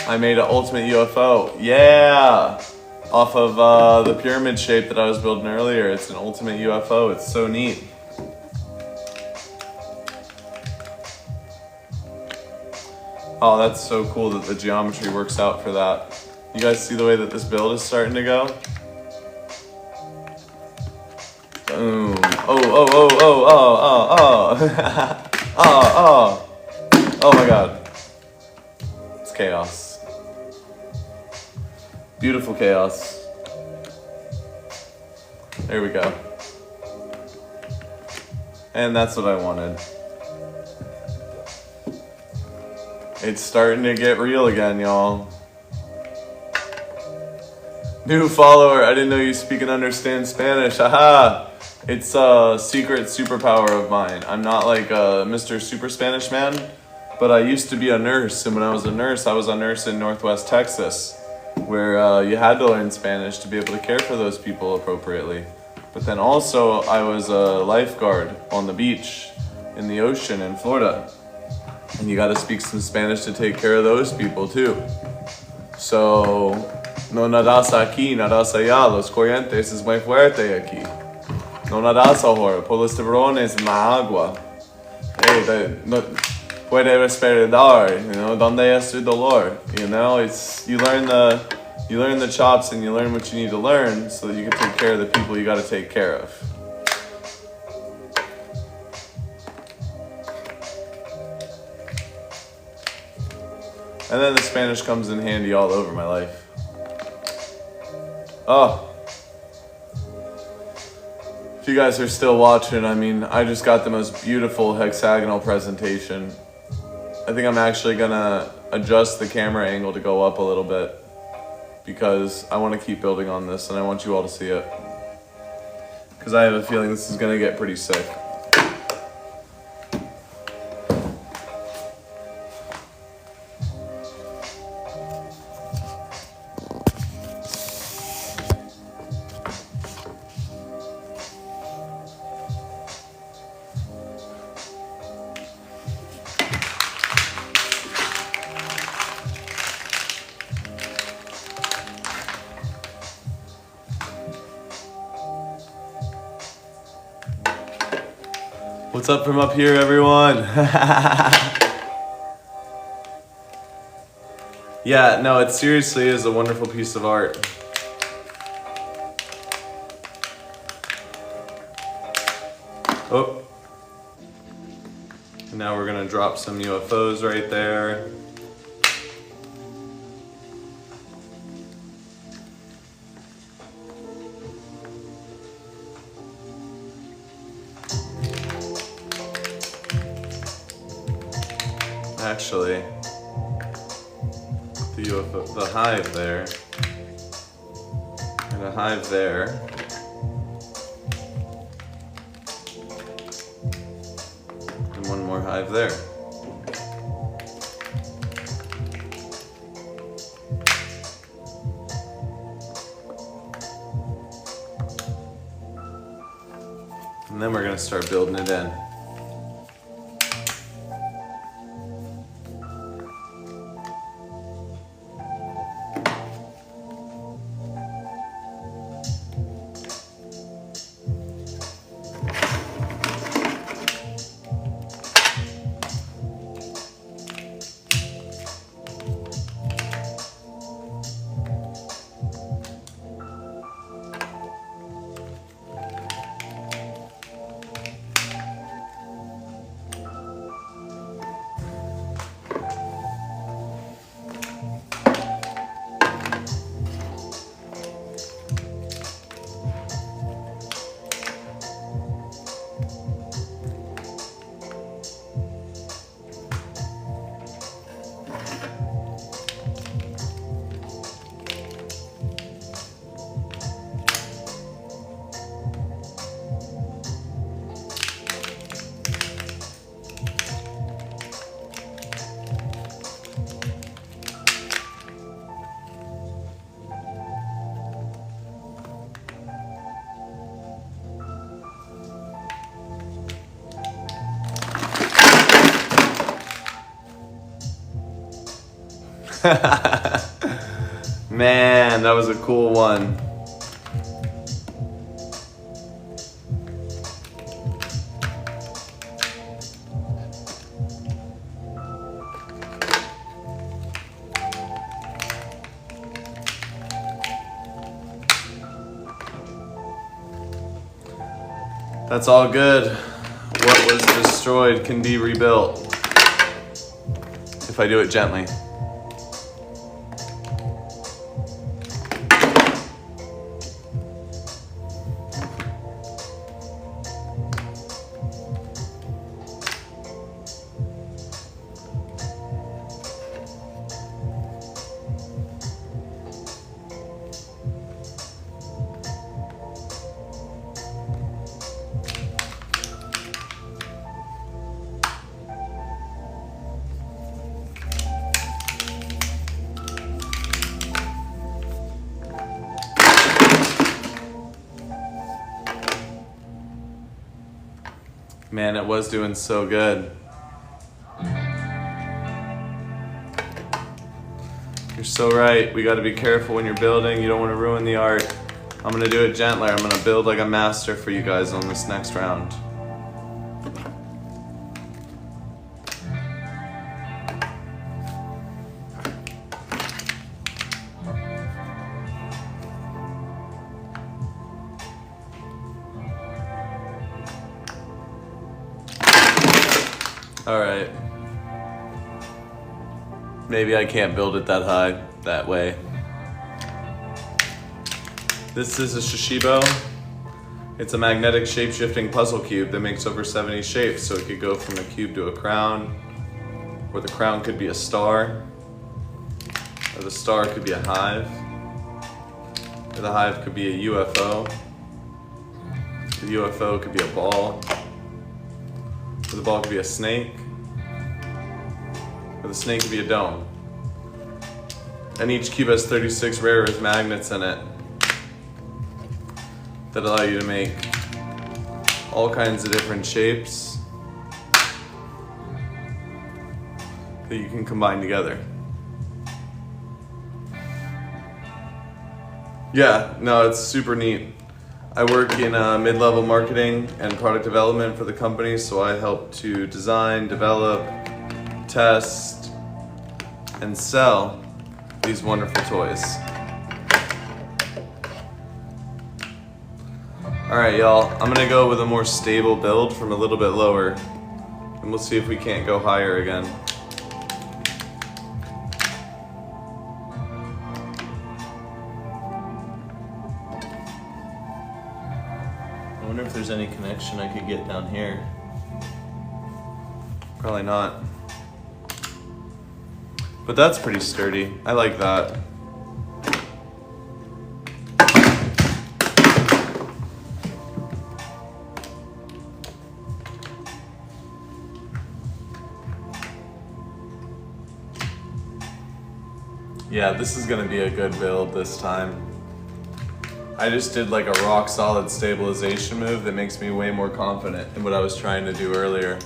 I made an ultimate UFO. Yeah! off of the pyramid shape that I was building earlier. It's an ultimate UFO. It's so neat. Oh, that's so cool that the geometry works out for that. You guys see the way that this build is starting to go? Boom. Oh my god. It's chaos. Beautiful chaos. There we go. And that's what I wanted. It's starting to get real again, y'all. New follower, I didn't know you speak and understand Spanish. Haha! It's a secret superpower of mine. I'm not like Mr. Super Spanish Man, but I used to be a nurse, and when I was a nurse in Northwest Texas, where you had to learn Spanish to be able to care for those people appropriately. But then also, I was a lifeguard on the beach in the ocean in Florida. And you gotta speak some Spanish to take care of those people too. So, no nadas aquí, nadas allá, los corrientes es muy fuerte aquí. No nadas ahora, por los tiburones en la agua. Hey, no puede respirar, you know, donde es tu dolor? You know, it's, you learn the chops and you learn what you need to learn so that you can take care of the people you gotta take care of. And then the Spanish comes in handy all over my life. Oh. If you guys are still watching, I mean, I just got the most beautiful hexagonal presentation. I think I'm actually gonna adjust the camera angle to go up a little bit because I want to keep building on this and I want you all to see it. Because I have a feeling this is gonna get pretty sick. What's up from up here, everyone? Yeah, no, it seriously is a wonderful piece of art. Oh. And now we're gonna drop some UFOs right there. Actually, the UFO, the hive there, and a hive there, and one more hive there. And then we're gonna start building it in. Man, that was a cool one. That's all good. What was destroyed can be rebuilt if I do it gently. Man, it was doing so good. You're so right. We got to be careful when you're building. You don't want to ruin the art. I'm going to do it gentler. I'm going to build like a master for you guys on this next round. All right. Maybe I can't build it that high, that way. This is a Shashibo. It's a magnetic shape-shifting puzzle cube that makes over 70 shapes, so it could go from a cube to a crown, or the crown could be a star, or the star could be a hive, or the hive could be a UFO, the UFO could be a ball, or the ball could be a snake, or the snake could be a dome. And each cube has 36 rare earth magnets in it that allow you to make all kinds of different shapes that you can combine together. Yeah, no, it's super neat. I work in mid-level marketing and product development for the company, so I help to design, develop, test, and sell these wonderful toys. All right, y'all, I'm gonna go with a more stable build from a little bit lower, and we'll see if we can't go higher again. I wonder if there's any connection I could get down here. Probably not. But that's pretty sturdy. I like that. Yeah, this is gonna be a good build this time. I just did like a rock solid stabilization move that makes me way more confident in what I was trying to do earlier.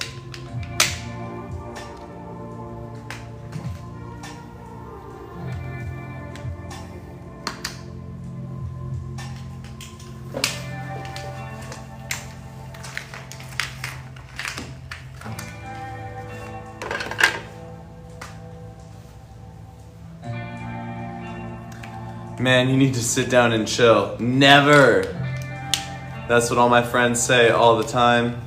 Man, you need to sit down and chill. Never! That's what all my friends say all the time.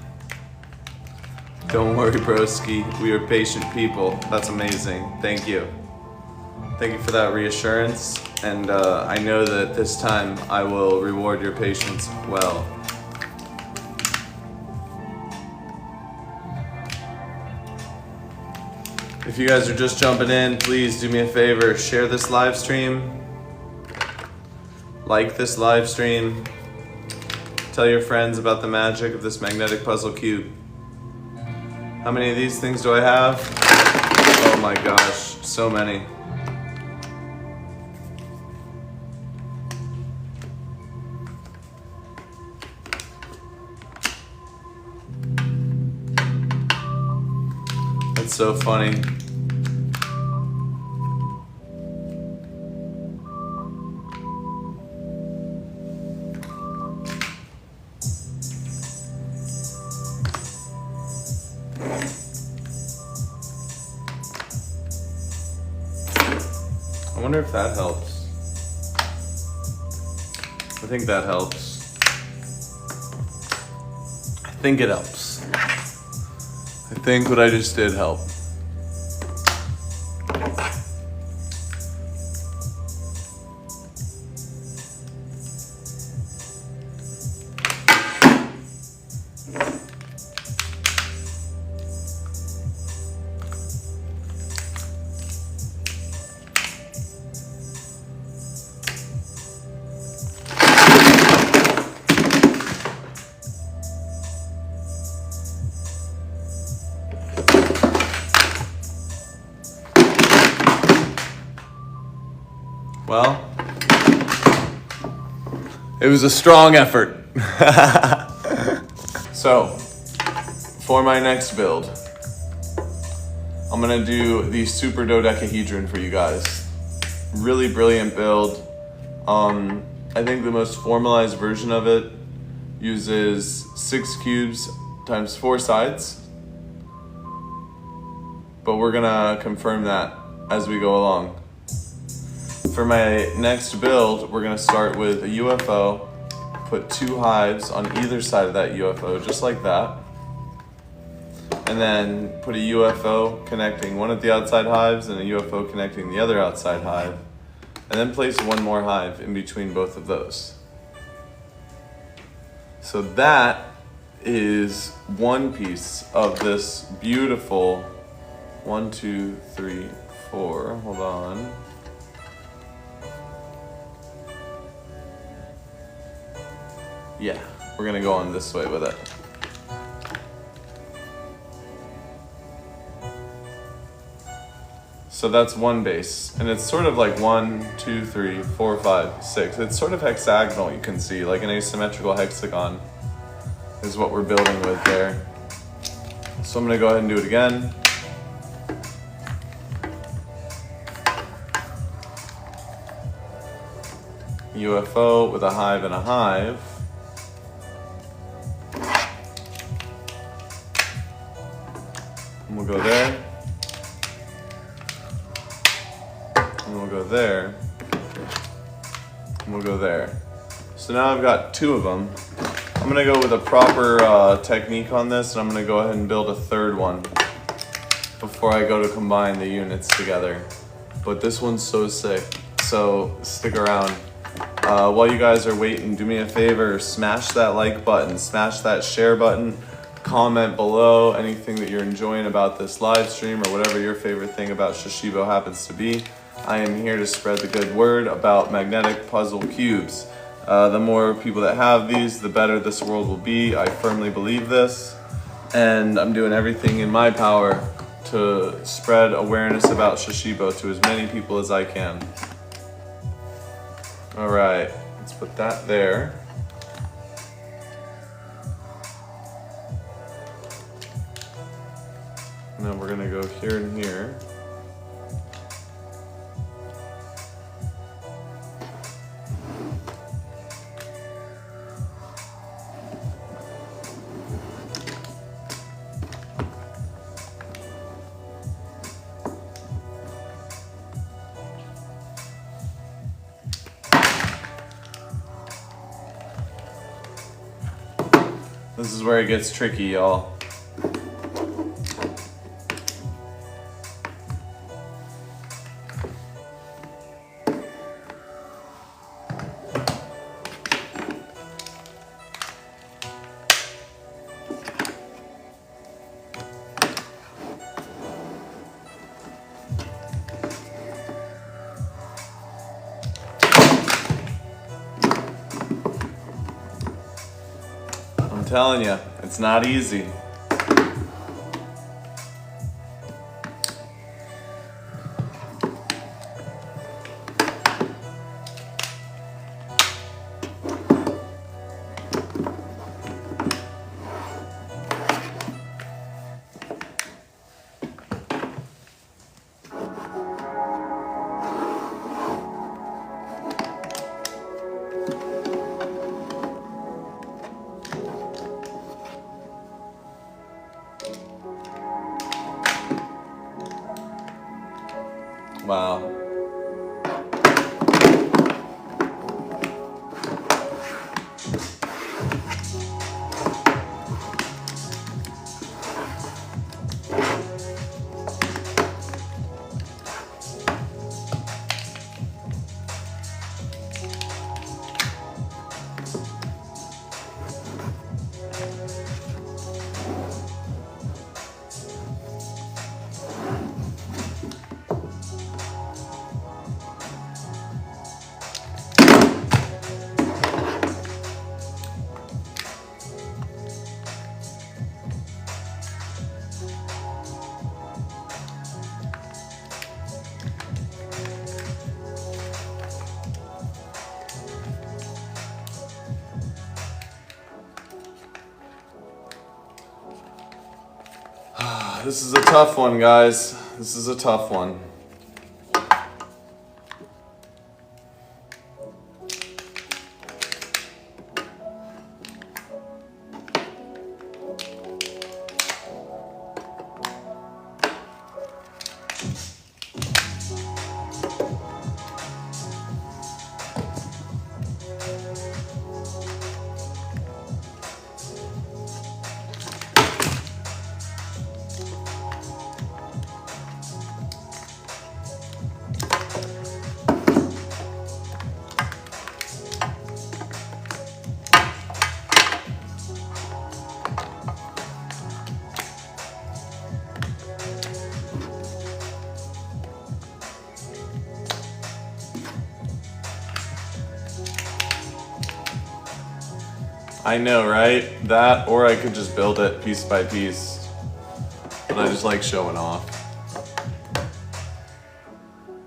Don't worry, broski. We are patient people. That's amazing. Thank you. Thank you for that reassurance. And I know that this time I will reward your patience well. If you guys are just jumping in, please do me a favor. Share this live stream. Like this live stream. Tell your friends about the magic of this magnetic puzzle cube. How many of these things do I have? Oh my gosh, so many. That's so funny. wonder if that helps. I think that helps. I think it helps. I think what I just did helped. Well, it was a strong effort. So, for my next build, I'm gonna do the super dodecahedron for you guys. Really brilliant build. I think the most formalized version of it uses 6 cubes times 4 sides, but we're gonna confirm that as we go along. For my next build, we're gonna start with a UFO, put 2 hives on either side of that UFO, just like that. And then put a UFO connecting one of the outside hives and a UFO connecting the other outside hive. And then place 1 more hive in between both of those. So that is one piece of this beautiful 1, 2, 3, 4, hold on. Yeah, we're gonna go on this way with it. So that's one base, and it's sort of like 1, 2, 3, 4, 5, 6. It's sort of hexagonal, you can see, like an asymmetrical hexagon is what we're building with there. So I'm gonna go ahead and do it again. UFO with a hive and a hive. And we'll go there. And we'll go there. And we'll go there. So now I've got 2 of them. I'm gonna go with a proper technique on this, and I'm gonna go ahead and build a 3rd one before I go to combine the units together. But this one's so sick, so stick around. While you guys are waiting, do me a favor, smash that like button, smash that share button, comment below anything that you're enjoying about this live stream or whatever your favorite thing about Shashibo happens to be. I am here to spread the good word about magnetic puzzle cubes. The more people that have these, the better this world will be. I firmly believe this, and I'm doing everything in my power to spread awareness about Shashibo to as many people as I can. All right, let's put that there. And then we're gonna go here and here. This is where it gets tricky, y'all. I'm telling you, it's not easy. Wow. This is a tough one, guys. This is a tough one. I know, right? That, or I could just build it piece by piece. But I just like showing off.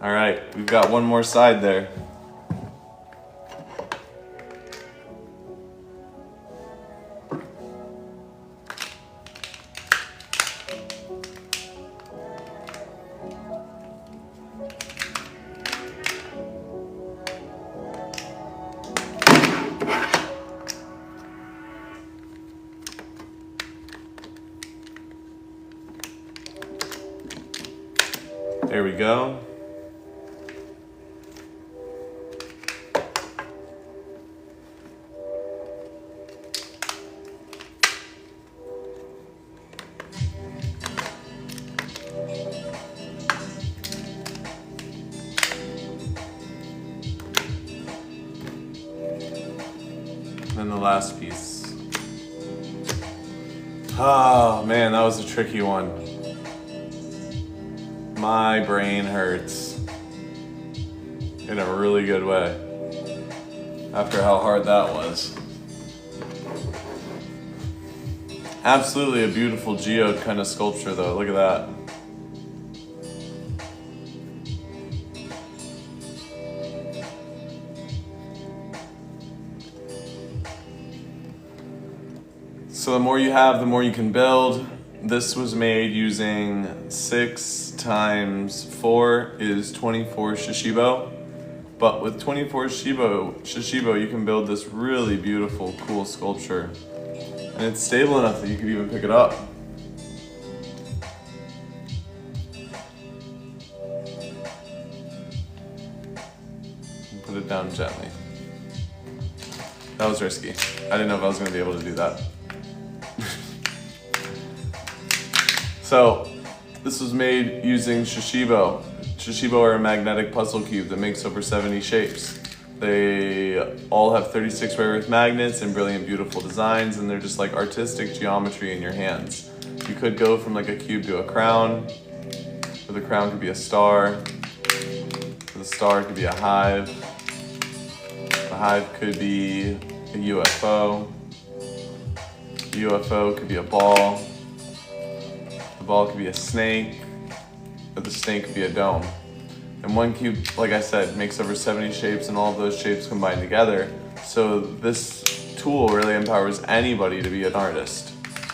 All right, we've got one more side there. There we go. And the last piece. Oh man, that was a tricky one. My brain hurts in a really good way after how hard that was. Absolutely a beautiful geode kind of sculpture though, look at that. So the more you have, the more you can build. This was made using 6 times 4 is 24 Shashibo. But with 24 Shashibo, you can build this really beautiful, cool sculpture. And it's stable enough that you could even pick it up. And put it down gently. That was risky. I didn't know if I was going to be able to do that. So, this was made using Shashibo. Shashibo are a magnetic puzzle cube that makes over 70 shapes. They all have 36 rare earth magnets and brilliant, beautiful designs, and they're just like artistic geometry in your hands. You could go from like a cube to a crown, or the crown could be a star, or the star could be a hive. The hive could be a UFO. The UFO could be a ball. The ball could be a snake, or the snake could be a dome. And one cube, like I said, makes over 70 shapes, and all of those shapes combine together. So this tool really empowers anybody to be an artist,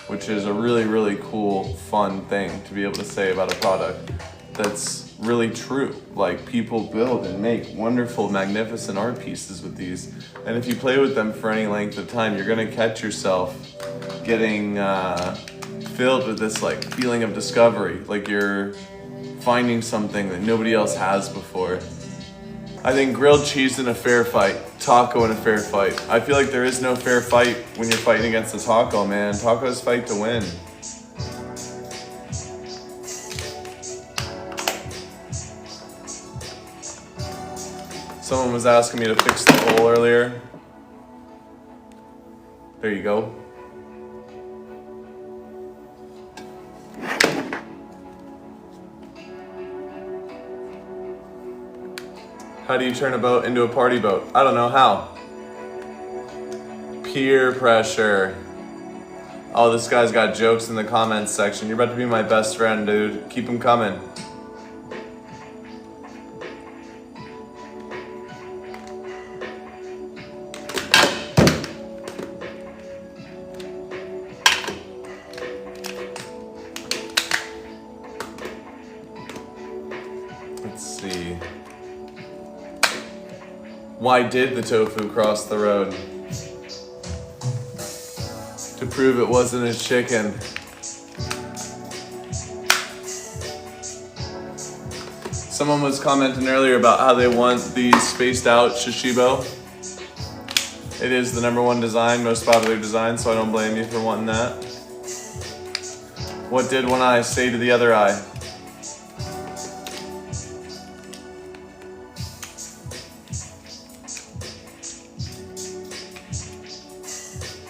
which is a really, really cool, fun thing to be able to say about a product that's really true. Like, people build and make wonderful, magnificent art pieces with these. And if you play with them for any length of time, you're gonna catch yourself getting filled with this like feeling of discovery, like you're finding something that nobody else has before. I think grilled cheese in a fair fight, taco in a fair fight. I feel like there is no fair fight when you're fighting against a taco, man. Tacos fight to win. Someone was asking me to fix the hole earlier. There you go. How do you turn a boat into a party boat? I don't know how. Peer pressure. Oh, this guy's got jokes in the comments section. You're about to be my best friend, dude. Keep them coming. see. Why did the tofu cross the road? To prove it wasn't a chicken. Someone was commenting earlier about how they want the spaced out Shashibo. It is the #1 design, most popular design, so I don't blame you for wanting that. What did one eye say to the other eye?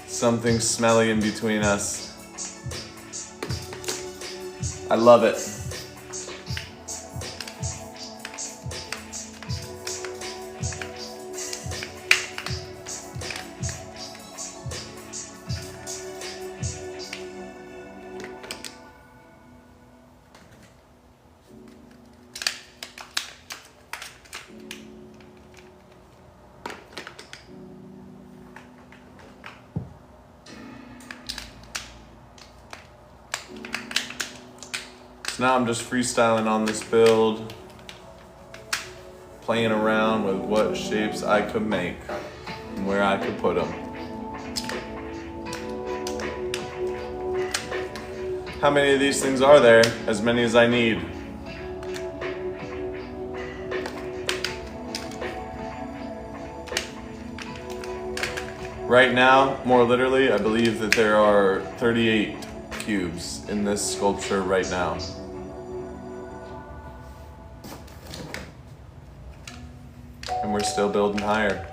Something smelly in between us. I love it. So now I'm just freestyling on this build, playing around with what shapes I could make and where I could put them. How many of these things are there? As many as I need. Right now, more literally, I believe that there are 38 cubes in this sculpture right now. And we're still building higher.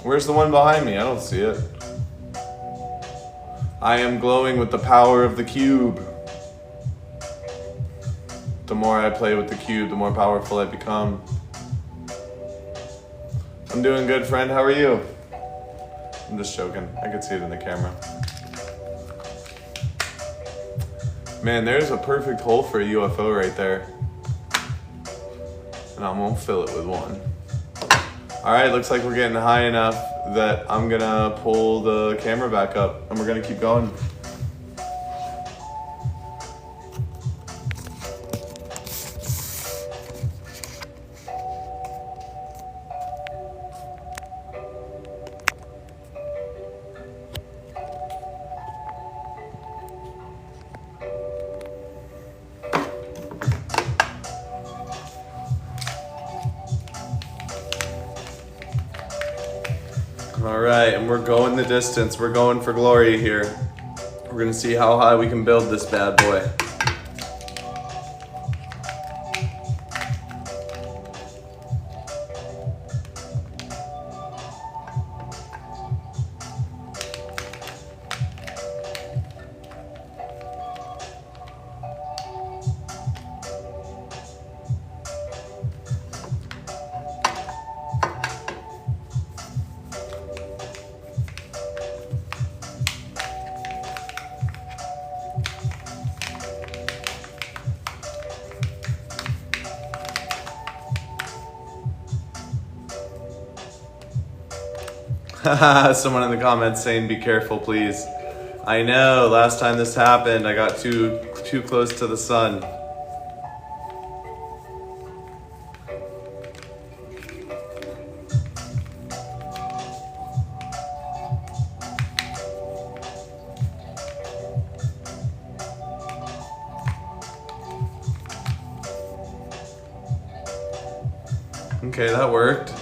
Where's the one behind me? I don't see it. I am glowing with the power of the cube. The more I play with the cube, the more powerful I become. I'm doing good, friend. How are you? I'm just joking. I could see it in the camera. Man, there's a perfect hole for a UFO right there. And I'm gonna fill it with one. All right, looks like we're getting high enough that I'm gonna pull the camera back up and we're gonna keep going. All right, and we're going the distance. We're going for glory here. We're gonna see how high we can build this bad boy. Someone in the comments saying, be careful, please. I know, last time this happened, I got too close to the sun. Okay, that worked.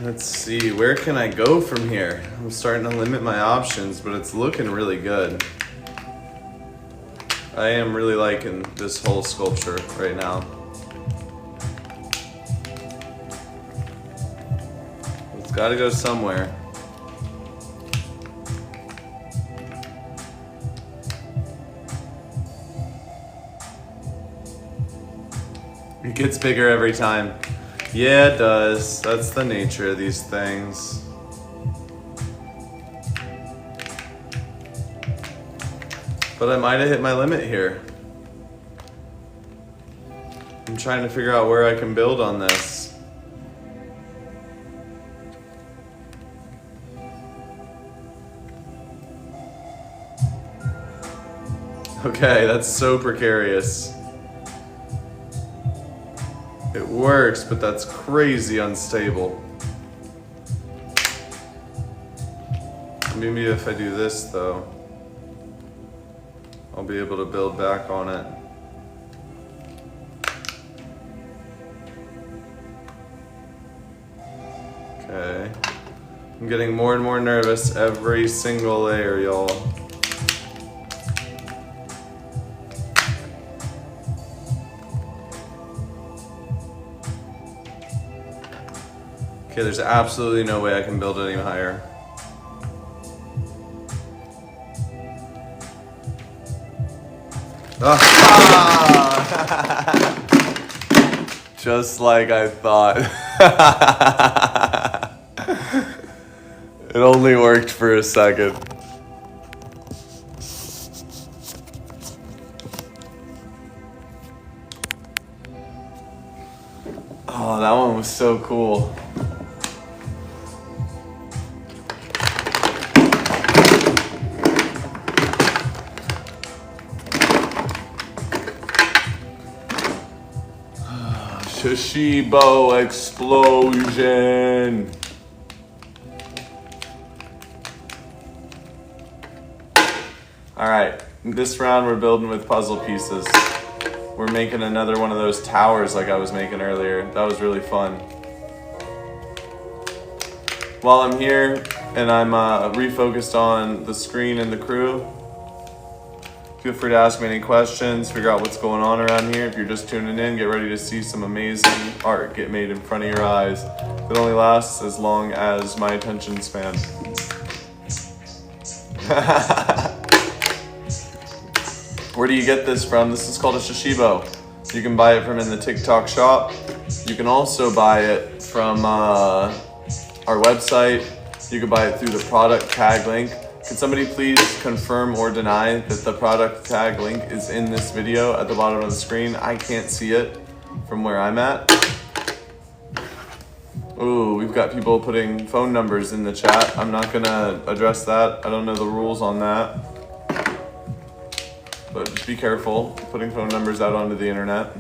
Let's see, where can I go from here? I'm starting to limit my options, but it's looking really good. I am really liking this whole sculpture right now. It's gotta go somewhere. It gets bigger every time. Yeah, it does. That's the nature of these things. But I might have hit my limit here. I'm trying to figure out where I can build on this. Okay, that's so precarious. It works, but that's crazy unstable. Maybe if I do this though, I'll be able to build back on it. Okay. I'm getting more and more nervous every single layer, y'all. Okay, there's absolutely no way I can build any higher. Just like I thought. It only worked for a second. Oh, that one was so cool. Shashibo explosion. All right, this round we're building with puzzle pieces. We're making another one of those towers like I was making earlier. That was really fun. While I'm here and I'm refocused on the screen and the crew, feel free to ask me any questions, figure out what's going on around here. If you're just tuning in, get ready to see some amazing art get made in front of your eyes. It only lasts as long as my attention span. Where do you get this from? This is called a Shashibo. You can buy it from in the TikTok shop. You can also buy it from our website. You can buy it through the product tag link. Can somebody please confirm or deny that the product tag link is in this video at the bottom of the screen? I can't see it from where I'm at. Ooh, we've got people putting phone numbers in the chat. I'm not gonna address that. I don't know the rules on that. But just be careful putting phone numbers out onto the internet.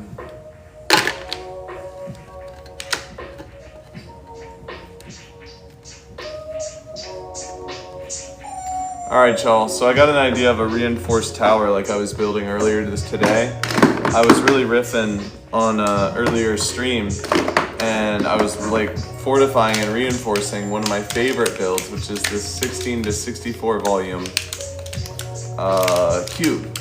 Alright y'all, so I got an idea of a reinforced tower like I was building earlier today. I was really riffing on an earlier stream and I was like fortifying and reinforcing one of my favorite builds, which is this 16 to 64 volume cube.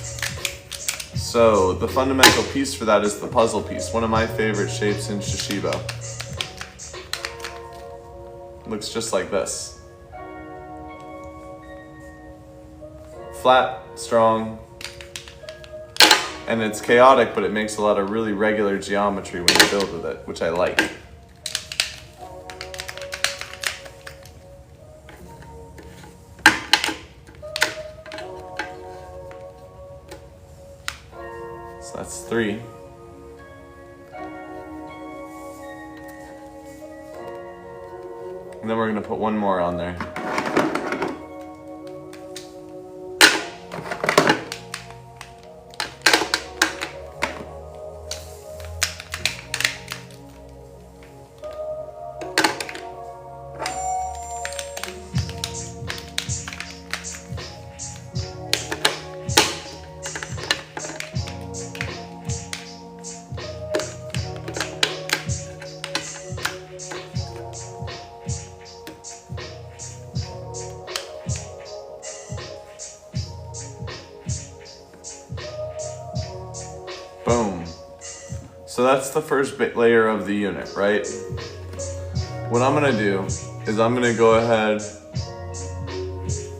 So the fundamental piece for that is the puzzle piece, one of my favorite shapes in Shashibo. Looks just like this. Flat, strong, and it's chaotic, but it makes a lot of really regular geometry when you build with it, which I like. So that's 3. And then we're going to put one more on there. Boom. So that's the first layer of the unit, right? What I'm gonna do is I'm gonna go ahead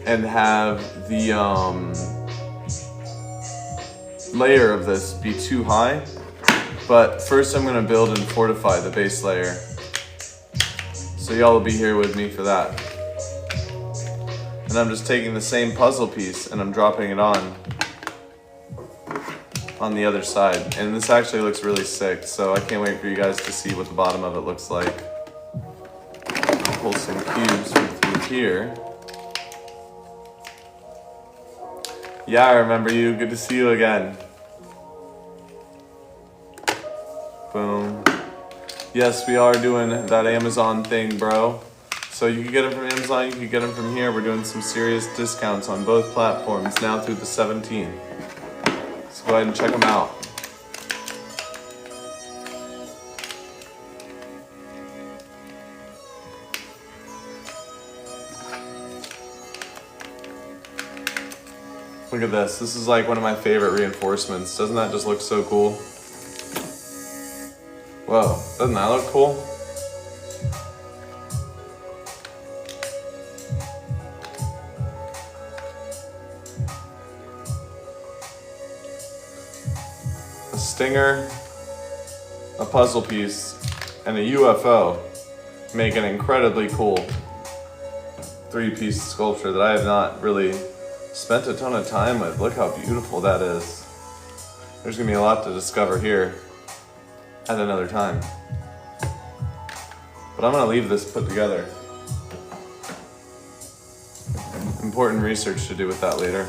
and have the layer of this be too high, but first I'm gonna build and fortify the base layer. So y'all will be here with me for that. And I'm just taking the same puzzle piece and I'm dropping it on on the other side. And this actually looks really sick, so I can't wait for you guys to see what the bottom of it looks like. Pull some cubes through here. Yeah, I remember you. Good to see you again. Boom. Yes, we are doing that Amazon thing, bro. So you can get them from Amazon, you can get them from here. We're doing some serious discounts on both platforms now through the 17th. So go ahead and check them out. Look at this. This is like one of my favorite reinforcements. Doesn't that just look so cool? Whoa, doesn't that look cool? A stinger, a puzzle piece, and a UFO make an incredibly cool three-piece sculpture that I have not really spent a ton of time with. Look how beautiful that is. There's gonna be a lot to discover here at another time. But I'm gonna leave this put together. Important research to do with that later.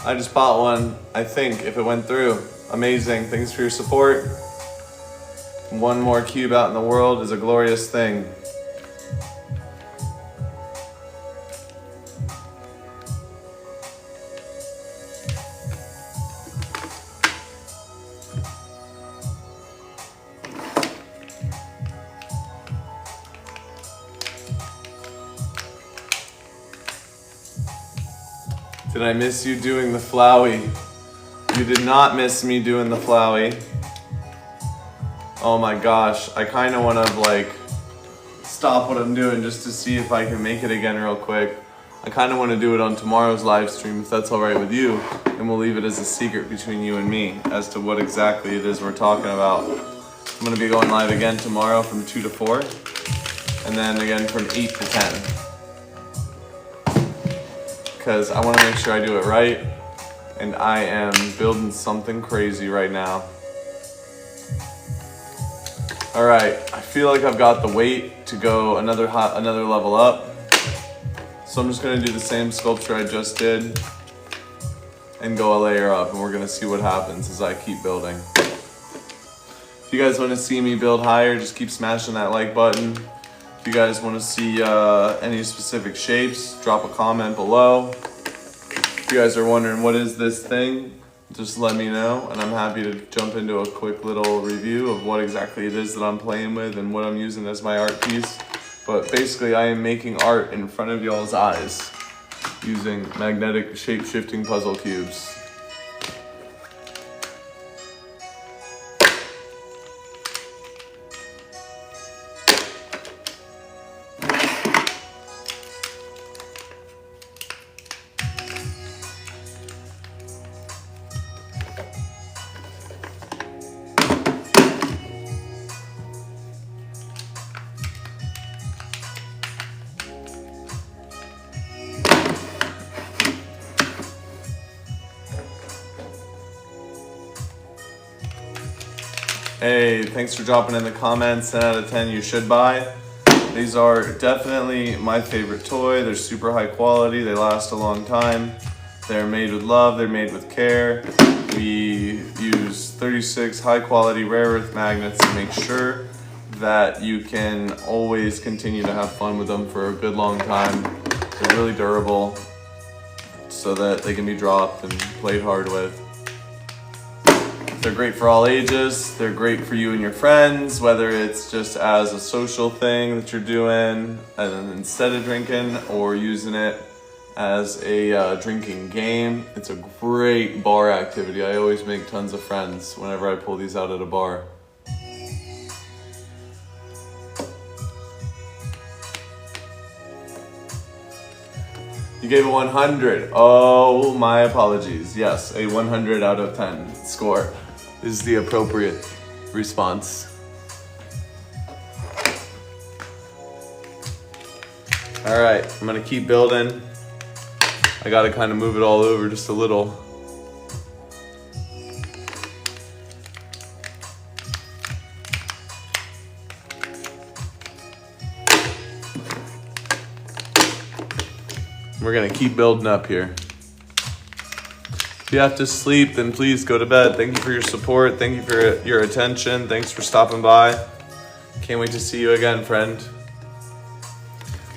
I just bought one, I think, if it went through. Amazing, thanks for your support. One more cube out in the world is a glorious thing. Did I miss you doing the flowy? You did not miss me doing the flowy. Oh my gosh, I kind of want to like stop what I'm doing just to see if I can make it again real quick. I kind of want to do it on tomorrow's live stream if that's alright with you, and we'll leave it as a secret between you and me as to what exactly it is we're talking about. I'm going to be going live again tomorrow from 2 to 4, and then again from 8 to 10. Because I want to make sure I do it right, and I am building something crazy right now. All right, I feel like I've got the weight to go another level up. So I'm just gonna do the same sculpture I just did and go a layer up, and we're gonna see what happens as I keep building. If you guys want to see me build higher, just keep smashing that like button. If you guys want to see any specific shapes, drop a comment below. If you guys are wondering what is this thing, just let me know, and I'm happy to jump into a quick little review of what exactly it is that I'm playing with and what I'm using as my art piece. But basically, I am making art in front of y'all's eyes using magnetic shape-shifting puzzle cubes. Hey, thanks for dropping in the comments. 10 out of 10 you should buy. These are definitely my favorite toy. They're super high quality. They last a long time. They're made with love. They're made with care. We use 36 high quality rare earth magnets to make sure that you can always continue to have fun with them for a good long time. They're really durable so that they can be dropped and played hard with. They're great for all ages. They're great for you and your friends, whether it's just as a social thing that you're doing and instead of drinking, or using it as a drinking game. It's a great bar activity. I always make tons of friends whenever I pull these out at a bar. You gave it 100. Oh, my apologies. Yes, a 100 out of 10 score is the appropriate response. All right, I'm gonna keep building. I gotta kind of move it all over just a little. We're gonna keep building up here. If you have to sleep, then please go to bed. Thank you for your support. Thank you for your attention. Thanks for stopping by. Can't wait to see you again, friend.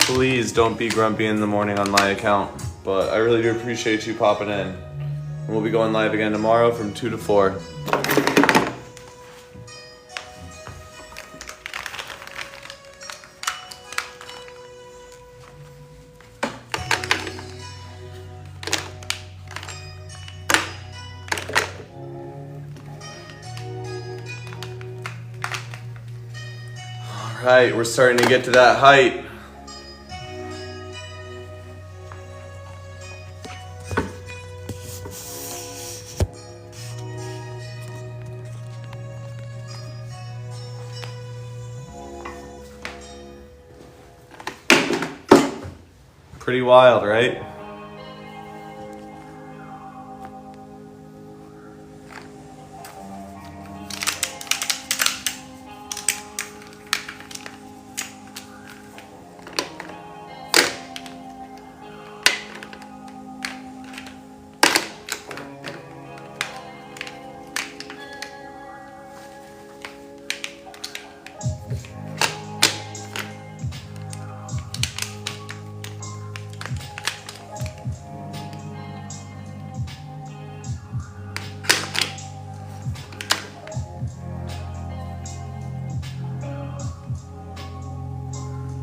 Please don't be grumpy in the morning on my account, but I really do appreciate you popping in. And we'll be going live again tomorrow from 2 to 4. All right, we're starting to get to that height. Pretty wild, right?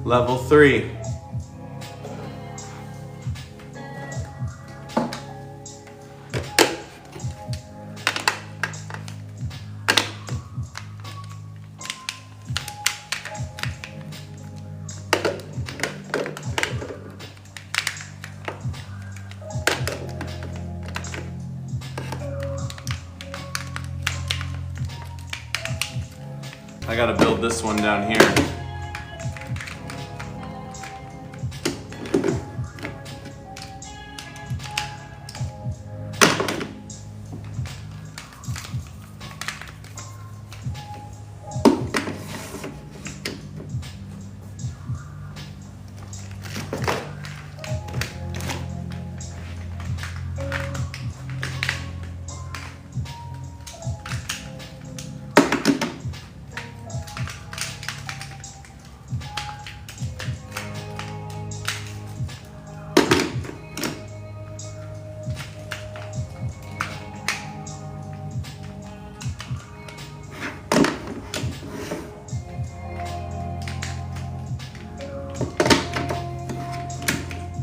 Level 3. I gotta build this one down here.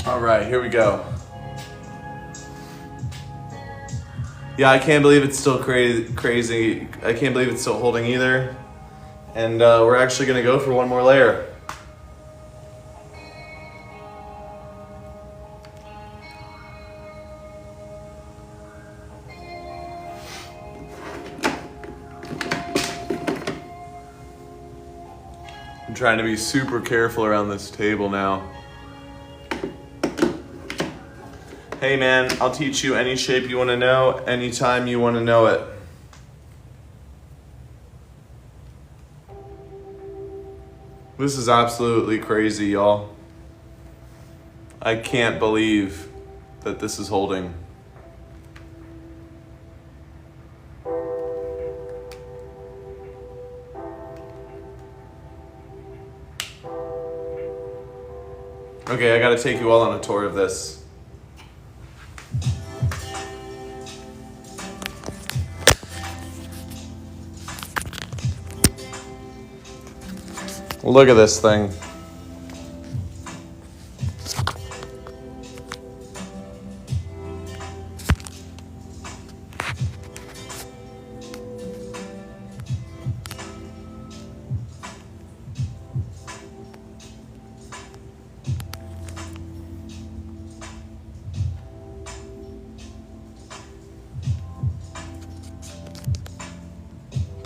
All right, here we go. Yeah, I can't believe it's still crazy. I can't believe it's still holding either. And we're actually gonna go for one more layer. I'm trying to be super careful around this table now. Hey man, I'll teach you any shape you want to know, anytime you want to know it. This is absolutely crazy, y'all. I can't believe that this is holding. Okay, I gotta take you all on a tour of this. Look at this thing.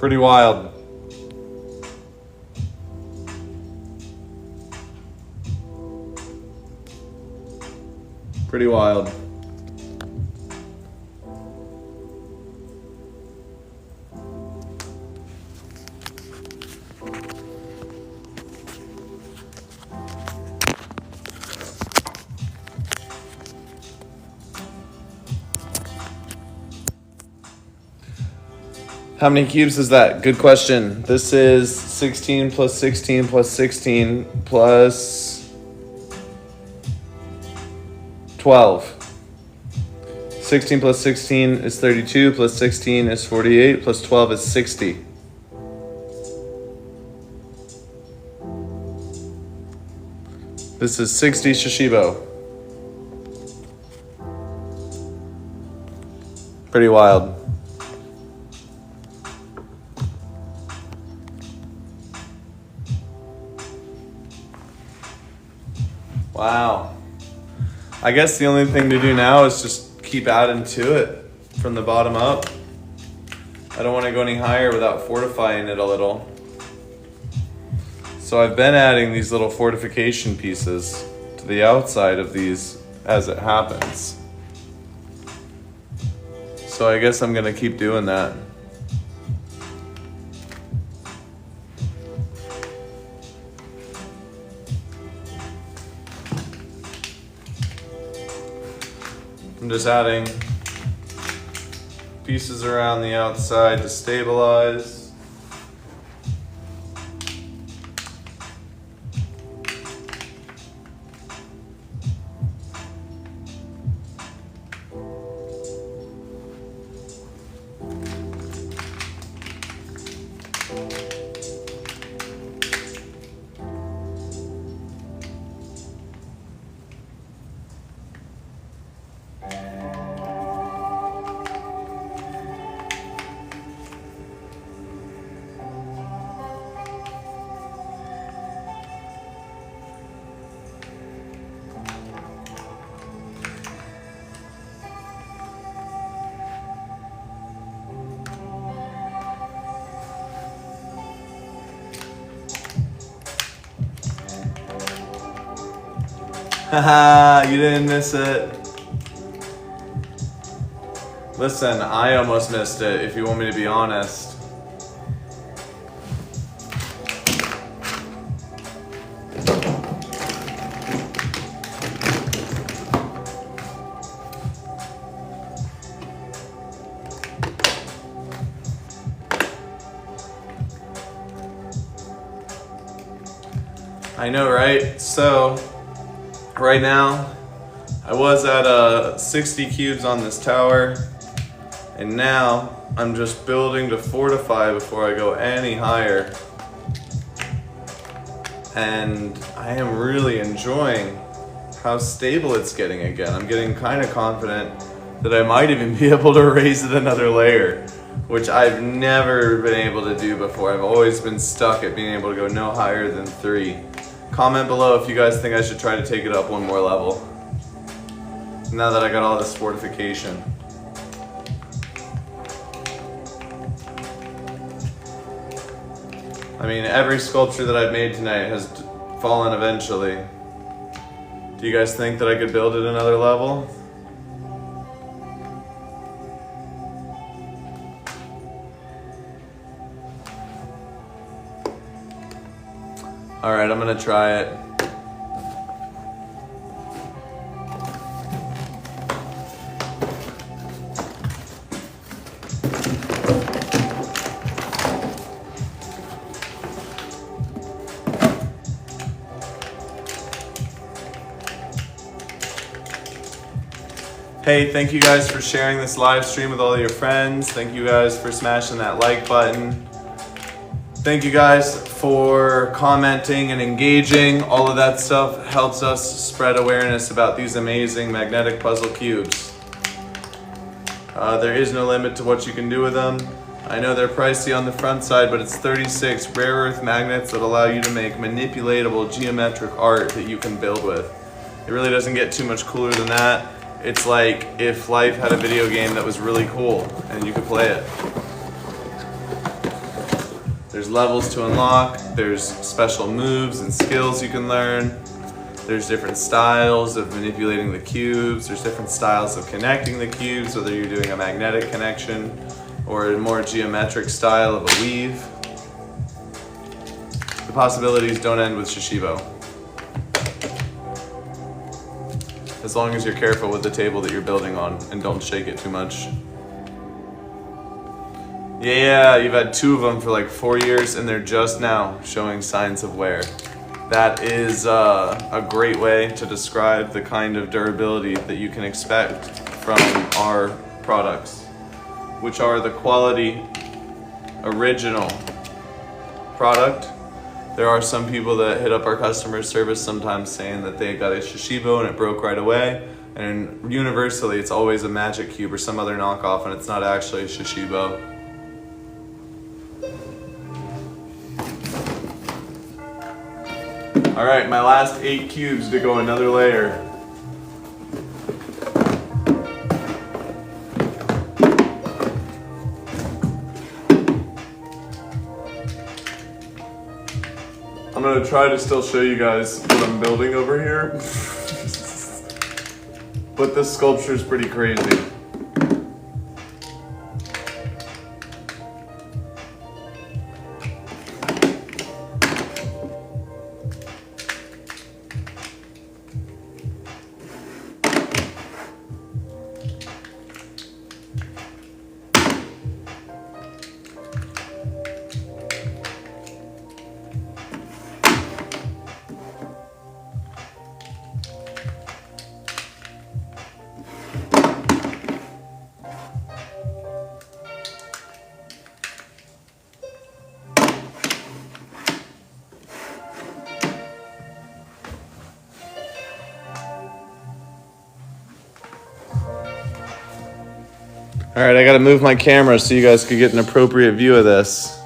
Pretty wild. Pretty wild. How many cubes is that? Good question. This is 16 plus 16 plus 16 plus 12. 16 plus 16 is 32, plus 16 is 48, plus 12 is 60. This is 60 Shashibo. Pretty wild. Wow. I guess the only thing to do now is just keep adding to it from the bottom up. I don't want to go any higher without fortifying it a little. So I've been adding these little fortification pieces to the outside of these as it happens. So I guess I'm gonna keep doing that. I'm just adding pieces around the outside to stabilize. Haha, you didn't miss it. Listen, I almost missed it, if you want me to be honest. I know, right? So, right now, I was at 60 cubes on this tower, and now I'm just building to fortify before I go any higher. And I am really enjoying how stable it's getting again. I'm getting kind of confident that I might even be able to raise it another layer, which I've never been able to do before. I've always been stuck at being able to go no higher than 3. Comment below if you guys think I should try to take it up one more level, now that I got all this fortification. I mean, every sculpture that I've made tonight has fallen eventually. Do you guys think that I could build it another level? All right, I'm gonna try it. Hey, thank you guys for sharing this live stream with all of your friends. Thank you guys for smashing that like button. Thank you guys for commenting and engaging. All of that stuff helps us spread awareness about these amazing magnetic puzzle cubes. There is no limit to what you can do with them. I know they're pricey on the front side, but it's 36 rare earth magnets that allow you to make manipulatable geometric art that you can build with. It really doesn't get too much cooler than that. It's like if life had a video game that was really cool and you could play it. There's levels to unlock, there's special moves and skills you can learn. There's different styles of manipulating the cubes. There's different styles of connecting the cubes, whether you're doing a magnetic connection or a more geometric style of a weave. The possibilities don't end with Shashibo. As long as you're careful with the table that you're building on and don't shake it too much. Yeah, you've had 2 of them for like 4 years and they're just now showing signs of wear. That is a great way to describe the kind of durability that you can expect from our products, which are the quality original product. There are some people that hit up our customer service sometimes saying that they got a Shashibo and it broke right away. And universally, it's always a magic cube or some other knockoff and it's not actually a Shashibo. All right, my last 8 cubes to go another layer. I'm gonna try to still show you guys what I'm building over here. But this sculpture is pretty crazy. All right, I gotta move my camera so you guys could get an appropriate view of this.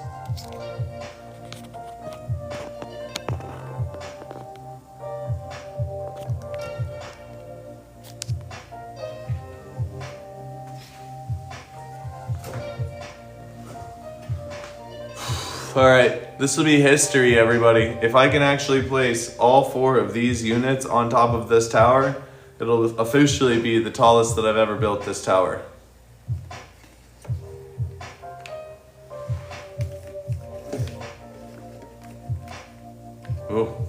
All right, this will be history, everybody. If I can actually place all 4 of these units on top of this tower, it'll officially be the tallest that I've ever built this tower. Oh.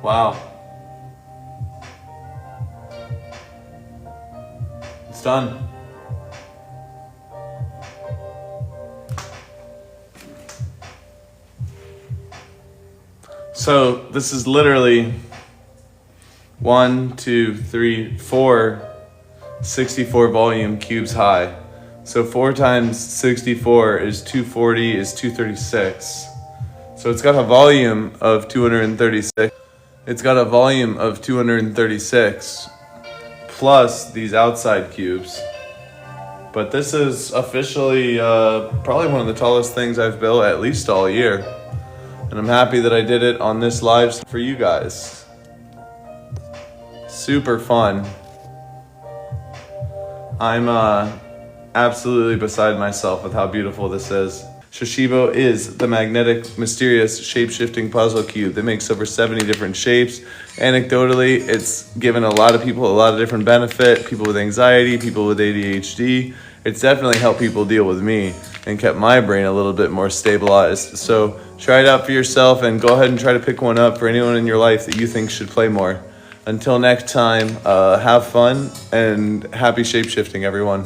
Wow. It's done. So this is literally 1, 2, 3, 4 64 volume cubes high. So 4 times 64 is 240 is 236. So it's got a volume of 236. It's got a volume of 236 plus these outside cubes. But this is officially probably one of the tallest things I've built at least all year. And I'm happy that I did it on this live for you guys. Super fun. I'm absolutely beside myself with how beautiful this is. Shashibo is the magnetic, mysterious, shape-shifting puzzle cube that makes over 70 different shapes. Anecdotally, it's given a lot of people a lot of different benefit, people with anxiety, people with ADHD. It's definitely helped people deal with me and kept my brain a little bit more stabilized. So try it out for yourself and go ahead and try to pick one up for anyone in your life that you think should play more. Until next time, have fun and happy shape-shifting, everyone.